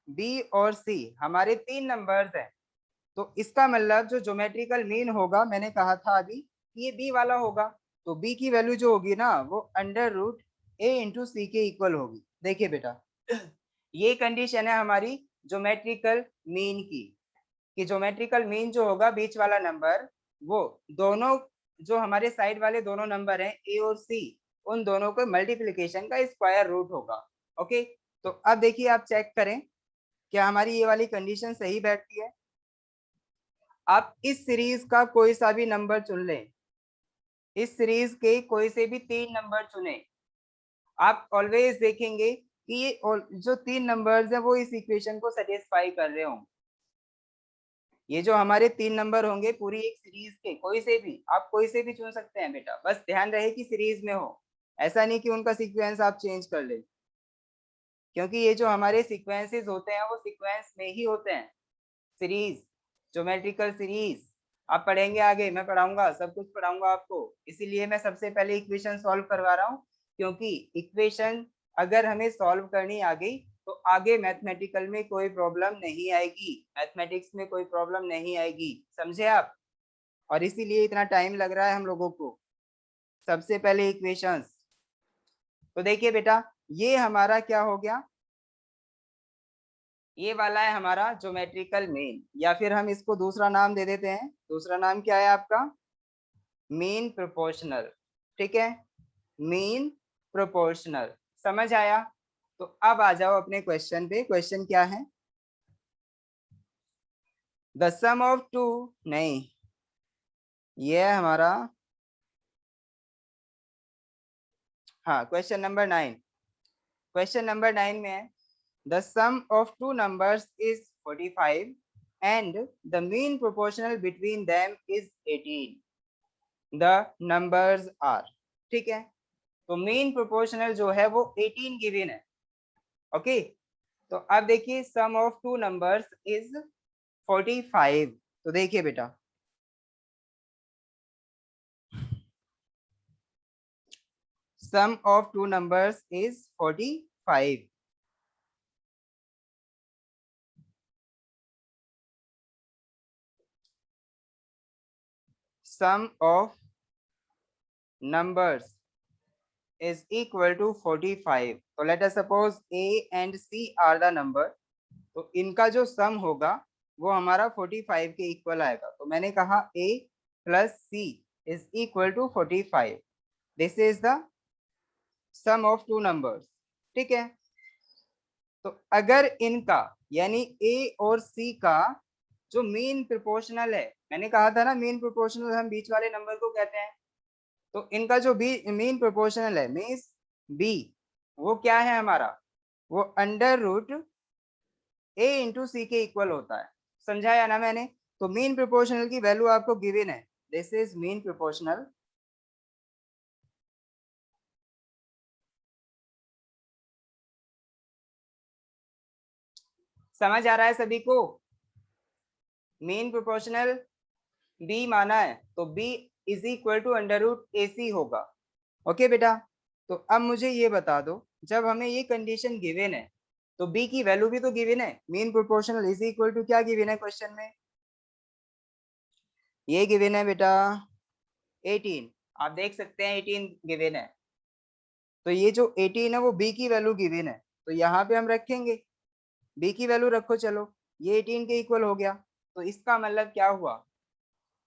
बी और सी हमारे 3 नंबर्स हैं तो इसका मतलब जो ज्योमेट्रिकल मीन होगा, मैंने कहा था अभी कि ये बी वाला होगा। तो बी की वैल्यू जो होगी ना वो अंडर रूट ए इंटू सी के इक्वल होगी। देखिए बेटा ये कंडीशन है हमारी ज्योमेट्रिकल मीन की, कि ज्योमेट्रिकल मीन जो होगा बीच वाला नंबर वो दोनों जो हमारे साइड वाले दोनों नंबर हैं ए और सी, उन दोनों को मल्टीप्लिकेशन का स्क्वायर रूट होगा। ओके, तो अब देखिए आप चेक करें क्या हमारी ये वाली कंडीशन सही बैठती है। आप इस सीरीज का कोई सा भी नंबर चुन लें, इस सीरीज के कोई से भी 3 नंबर चुने, आप ऑलवेज देखेंगे कि ये जो 3 नंबर्स हैं वो इस इक्वेशन को सेटिस्फाई कर रहे होंगे। ये जो हमारे 3 नंबर होंगे पूरी एक सीरीज के कोई से भी, आप कोई से भी चुन सकते हैं बेटा, बस ध्यान रहे कि सीरीज में हो। ऐसा नहीं कि उनका सीक्वेंस आप चेंज कर ले, क्योंकि ये जो हमारे सीक्वेंसेस होते हैं वो सीक्वेंस में ही होते हैं। सीरीज, ज्योमेट्रिकल सीरीज आप पढ़ेंगे आगे, मैं पढ़ाऊंगा, सब कुछ पढ़ाऊंगा आपको। इसीलिए मैं सबसे पहले इक्वेशन सॉल्व करवा रहा हूँ, क्योंकि इक्वेशन अगर हमें सॉल्व करनी आ गई तो आगे मैथमेटिकल में कोई प्रॉब्लम नहीं आएगी, मैथमेटिक्स में कोई प्रॉब्लम नहीं आएगी। समझे आप? और इसीलिए इतना टाइम लग रहा है हम लोगों को। सबसे पहले इक्वेशंस, तो देखिए बेटा ये हमारा क्या हो गया, ये वाला है हमारा ज्योमेट्रिकल मीन, या फिर हम इसको दूसरा नाम दे देते हैं। दूसरा नाम क्या है आपका? Mean proportional. ठीक है, मीन प्रोपोर्शनल। समझ आया? तो अब आ जाओ अपने क्वेश्चन पे। क्वेश्चन क्या है? द सम ऑफ टू, नहीं ये है हमारा, हाँ क्वेश्चन नंबर 9। क्वेश्चन नंबर 9 में है the sum of two numbers is 45 and the mean proportional between them is 18. The numbers are, ठीक है, तो मीन प्रोपोर्शनल जो है वो 18 गिवन है। ओके, तो अब देखिए सम ऑफ टू नंबर्स इज 45। तो देखिए बेटा sum of two numbers is 45. Sum of numbers is equal to 45. तो let us suppose A and C are the number. तो इनका जो सम होगा वो हमारा 45 के इक्वल आएगा. तो मैंने कहा A plus C is equal to 45. This is the sum of two numbers. ठीक है. तो अगर इनका यानी A और C का जो मीन प्रोपोर्शनल है, मैंने कहा था ना मीन प्रोपोर्शनल हम बीच वाले नंबर को कहते हैं. तो इनका जो मीन प्रोपोर्शनल है मीन्स B, वो क्या है हमारा, वो अंडर रूट A इंटू सी के इक्वल होता है. समझाया ना मैंने. तो मीन प्रोपोर्शनल की वैल्यू आपको गिवन है. This is mean proportional. समझ आ रहा है सभी को? मीन प्रोपोर्शनल B माना है तो B is equal to under root AC होगा. ओके बेटा. तो अब मुझे ये बता दो, जब हमें ये कंडीशन गिवन है तो B की वैल्यू भी तो गिवन है. Mean proportional is equal to क्या गिवन है क्वेश्चन में? ये गिवन है बेटा 18. आप देख सकते हैं 18 गिवन है. तो ये जो 18 है वो B की वैल्यू गिवन है. तो यहाँ पे हम रखेंगे B की वैल्यू रखो. चलो ये 18 के इक्वल हो गया. तो इसका मतलब क्या हुआ,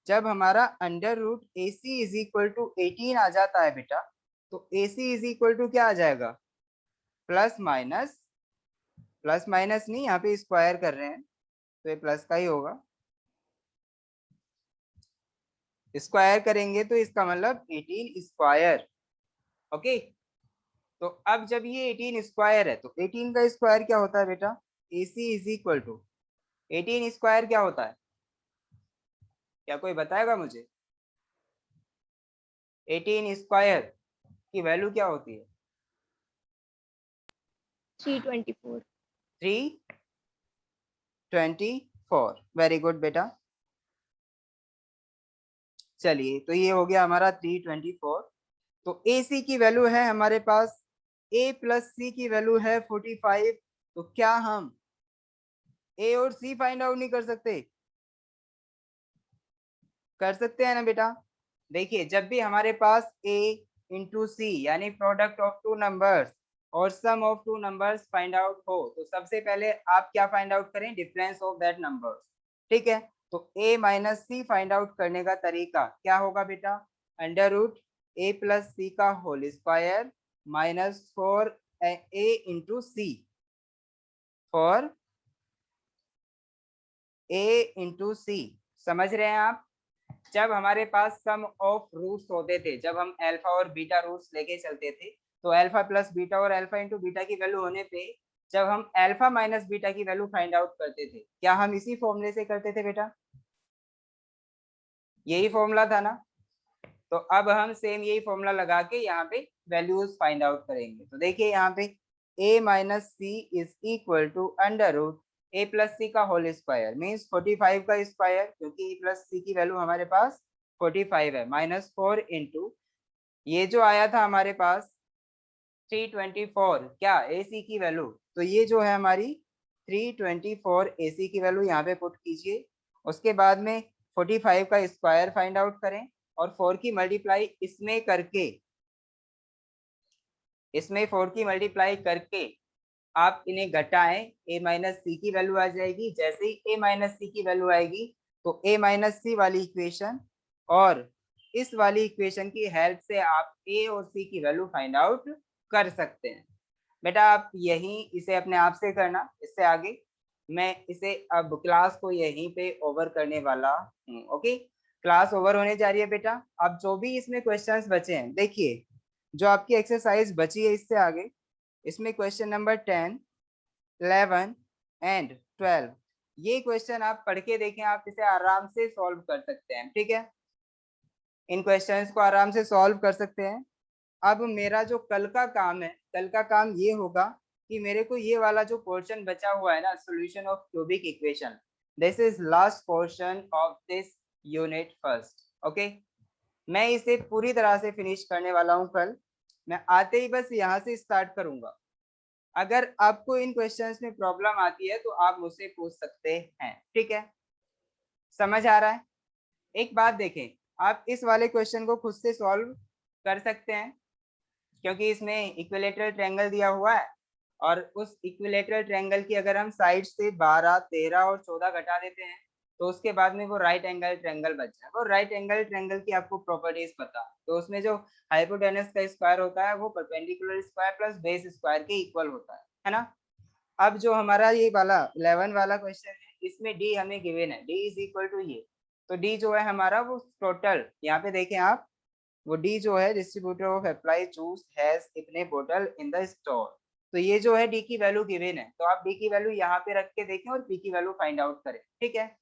जब हमारा under root AC is equal to 18 आ जाता है बेटा, तो AC इज इक्वल टू क्या आ जाएगा, प्लस माइनस नहीं, यहाँ पे स्क्वायर कर रहे हैं तो ये प्लस का ही होगा. स्क्वायर करेंगे तो इसका मतलब 18 स्क्वायर. ओके. तो अब जब ये 18 स्क्वायर है तो 18 का स्क्वायर क्या होता है बेटा, AC is equal to 18 square क्या होता है, क्या कोई बताएगा मुझे? 18 स्क्वायर की वैल्यू क्या होती है? 324. 324. वेरी गुड बेटा. चलिए तो ये हो गया हमारा 324. तो AC की वैल्यू है हमारे पास, A प्लस C की वैल्यू है 45. तो क्या हम A और C फाइंड आउट नहीं कर सकते? कर सकते हैं ना बेटा. देखिए जब भी हमारे पास A इंटू सी यानी प्रोडक्ट ऑफ टू नंबर्स और sum of two numbers find out हो, तो सबसे पहले आप क्या फाइंड आउट करें, डिफरेंस ऑफ दैट नंबर्स. ठीक है. तो A minus C find out करने का तरीका क्या होगा बेटा, under root A plus C का whole square minus 4A into C, for A into C. समझ रहे हैं आप? जब हमारे पास सम ऑफ रूट्स होते थे, जब हम अल्फा और बीटा रूट्स लेके चलते थे, तो अल्फा प्लस बीटा और अल्फा इंटू बीटा की वैल्यू होने पे जब हम अल्फा माइनस बीटा की वैल्यू फाइंड आउट करते थे, क्या हम इसी फॉर्मूले से करते थे बेटा? यही फॉर्मूला था ना. तो अब हम सेम यही फॉर्मूला लगा के यहाँ पे वैल्यूज फाइंड आउट करेंगे. तो देखिए यहाँ पे A minus C is equal to under root A plus C का होल स्क्वायर मीन्स 45 का स्क्वायर, क्योंकि A प्लस सी की वैल्यू हमारे पास 45 है, माइनस 4 इंटू ये जो आया था हमारे पास 324 क्या AC की वैल्यू. तो ये जो है हमारी 324 AC की वैल्यू यहाँ पे पुट कीजिए. उसके बाद में 45 का स्क्वायर फाइंड आउट करें और 4 की मल्टीप्लाई इसमें करके, इसमें 4 की मल्टीप्लाई करके आप इन्हें घटाएं, A माइनस सी की वैल्यू आ जाएगी. जैसे ही A माइनस सी की वैल्यू आएगी तो A माइनस सी वाली इक्वेशन और इस वाली इक्वेशन की हेल्प से आप A और C की वैल्यू फाइंड आउट कर सकते हैं. बेटा आप यहीं इसे अपने आप से करना, इससे आगे मैं इसे अब क्लास को यहीं पे ओवर करने वाला हूँ. ओके. क्लास ओवर होने जा रही है बेटा. अब जो भी इसमें क्वेश्चंस बचे हैं, देखिए जो आपकी एक्सरसाइज बची है इससे आगे, इसमें क्वेश्चन नंबर 10, 11 एंड 12 ये क्वेश्चन आप पढ़ के देखें, आप इसे आराम से सॉल्व कर सकते हैं. ठीक है. इन क्वेश्चंस को आराम से सॉल्व कर सकते हैं. अब मेरा जो कल का काम है, कल का काम ये होगा कि मेरे को ये वाला जो पोर्शन बचा हुआ है ना, solution of cubic equation, this is last portion of this unit first. Okay. मैं इसे पूरी तरह से फिनिश करने वाला हूँ कल. मैं आते ही बस यहाँ से स्टार्ट करूंगा। अगर आपको इन क्वेश्चंस में प्रॉब्लम आती है तो आप मुझसे पूछ सकते हैं, ठीक है? समझ आ रहा है? एक बात देखें, आप इस वाले क्वेश्चन को खुद से सॉल्व कर सकते हैं, क्योंकि इसमें इक्विलेटरल ट्रायंगल दिया हुआ है, और उस इक्विलेटरल ट्रायंगल की अगर हम साइड से 12, 13 और 14 घटा देते हैं तो उसके बाद में वो राइट एंगल ट्रायंगल बच जाए। वो राइट एंगल ट्रायंगल की आपको प्रॉपर्टीज पता, तो उसमें जो हाइपोटेनस का स्क्वायर होता है वो perpendicular square plus base square के इक्वल होता है ना? अब जो हमारा ये वाला 11 वाला क्वेश्चन है, इसमें डी हमें गिवन है, डी इज इक्वल टू ये, तो डी जो है हमारा वो टोटल, यहाँ पे देखें आप, वो डी जो है distributor of apply juice has इतने बोतल इन द स्टोर, तो ये जो है डी की वैल्यू गिवन है, तो आप डी की वैल्यू यहाँ पे रख के देखें और पी की वैल्यू फाइंड आउट करें, ठीक है?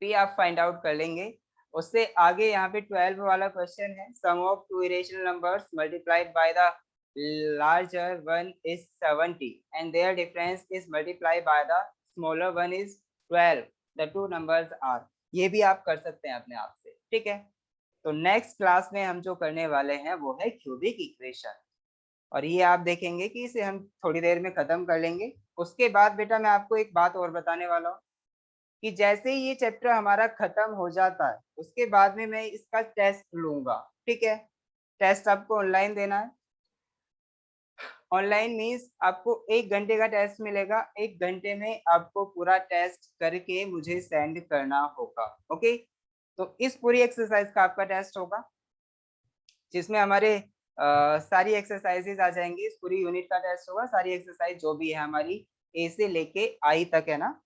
पी आप फाइंड आउट कर लेंगे। उससे आगे यहाँ पे 12 वाला क्वेश्चन है, sum of two irrational numbers multiplied by the larger one is 70 and their difference is multiplied by the smaller one is 12, the two numbers are, ये भी आप कर सकते हैं अपने आप से, ठीक है? तो नेक्स्ट क्लास में हम जो करने वाले हैं वो है क्यूबिक इक्वेशन, और ये आप देखेंगे कि इसे हम थोड़ी देर में खत्म कर लेंगे। उसके बाद बेटा मैं आपको एक बात और बताने वाला हूँ कि जैसे ही ये चैप्टर हमारा खत्म हो जाता है उसके बाद में मैं इसका टेस्ट लूंगा, ठीक है? टेस्ट आपको ऑनलाइन देना है। ऑनलाइन मीन्स आपको 1 घंटे का टेस्ट मिलेगा, 1 घंटे में आपको पूरा टेस्ट करके मुझे सेंड करना होगा, ओके? तो इस पूरी एक्सरसाइज का आपका टेस्ट होगा, जिसमें हमारे सारी एक्सरसाइजेज आ जाएंगी, इस पूरी यूनिट का टेस्ट होगा, सारी एक्सरसाइज जो भी है हमारी ए से लेके आई तक है ना?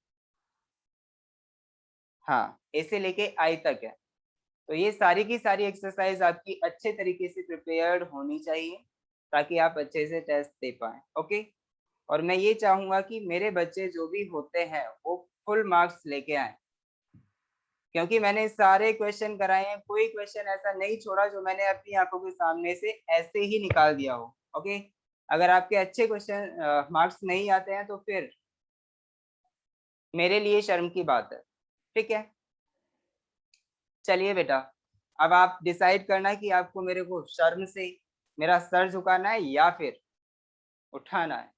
हाँ, ए से लेके आई तक है। तो ये सारी की सारी एक्सरसाइज आपकी अच्छे तरीके से प्रिपेयर्ड होनी चाहिए ताकि आप अच्छे से टेस्ट दे पाएं, ओके? और मैं ये चाहूंगा कि मेरे बच्चे जो भी होते हैं वो फुल मार्क्स लेके आए, क्योंकि मैंने सारे क्वेश्चन कराए हैं, कोई क्वेश्चन ऐसा नहीं छोड़ा जो मैंने अपनी आंखों के सामने से ऐसे ही निकाल दिया हो, ओके? अगर आपके अच्छे क्वेश्चन मार्क्स नहीं आते हैं तो फिर मेरे लिए शर्म की बात है, ठीक है? चलिए बेटा, अब आप डिसाइड करना कि आपको मेरे को शर्म से मेरा सर झुकाना है या फिर उठाना है।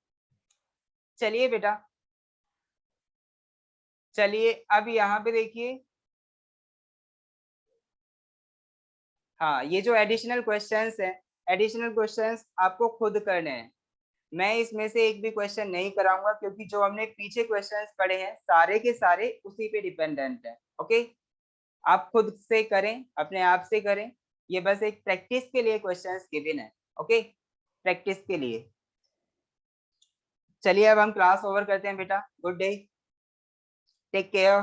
चलिए बेटा, चलिए अब यहाँ पे देखिए, हाँ, ये जो एडिशनल क्वेश्चंस हैं, एडिशनल क्वेश्चंस आपको खुद करने हैं। मैं इसमें से एक भी क्वेश्चन नहीं कराऊंगा, क्योंकि जो हमने पीछे क्वेश्चंस पढ़े हैं सारे के सारे उसी पे डिपेंडेंट है, ओके? आप खुद से करें, अपने आप से करें, ये बस एक प्रैक्टिस के लिए क्वेश्चंस गिवन है, ओके? प्रैक्टिस के लिए। चलिए अब हम क्लास ओवर करते हैं बेटा। Good day, take care.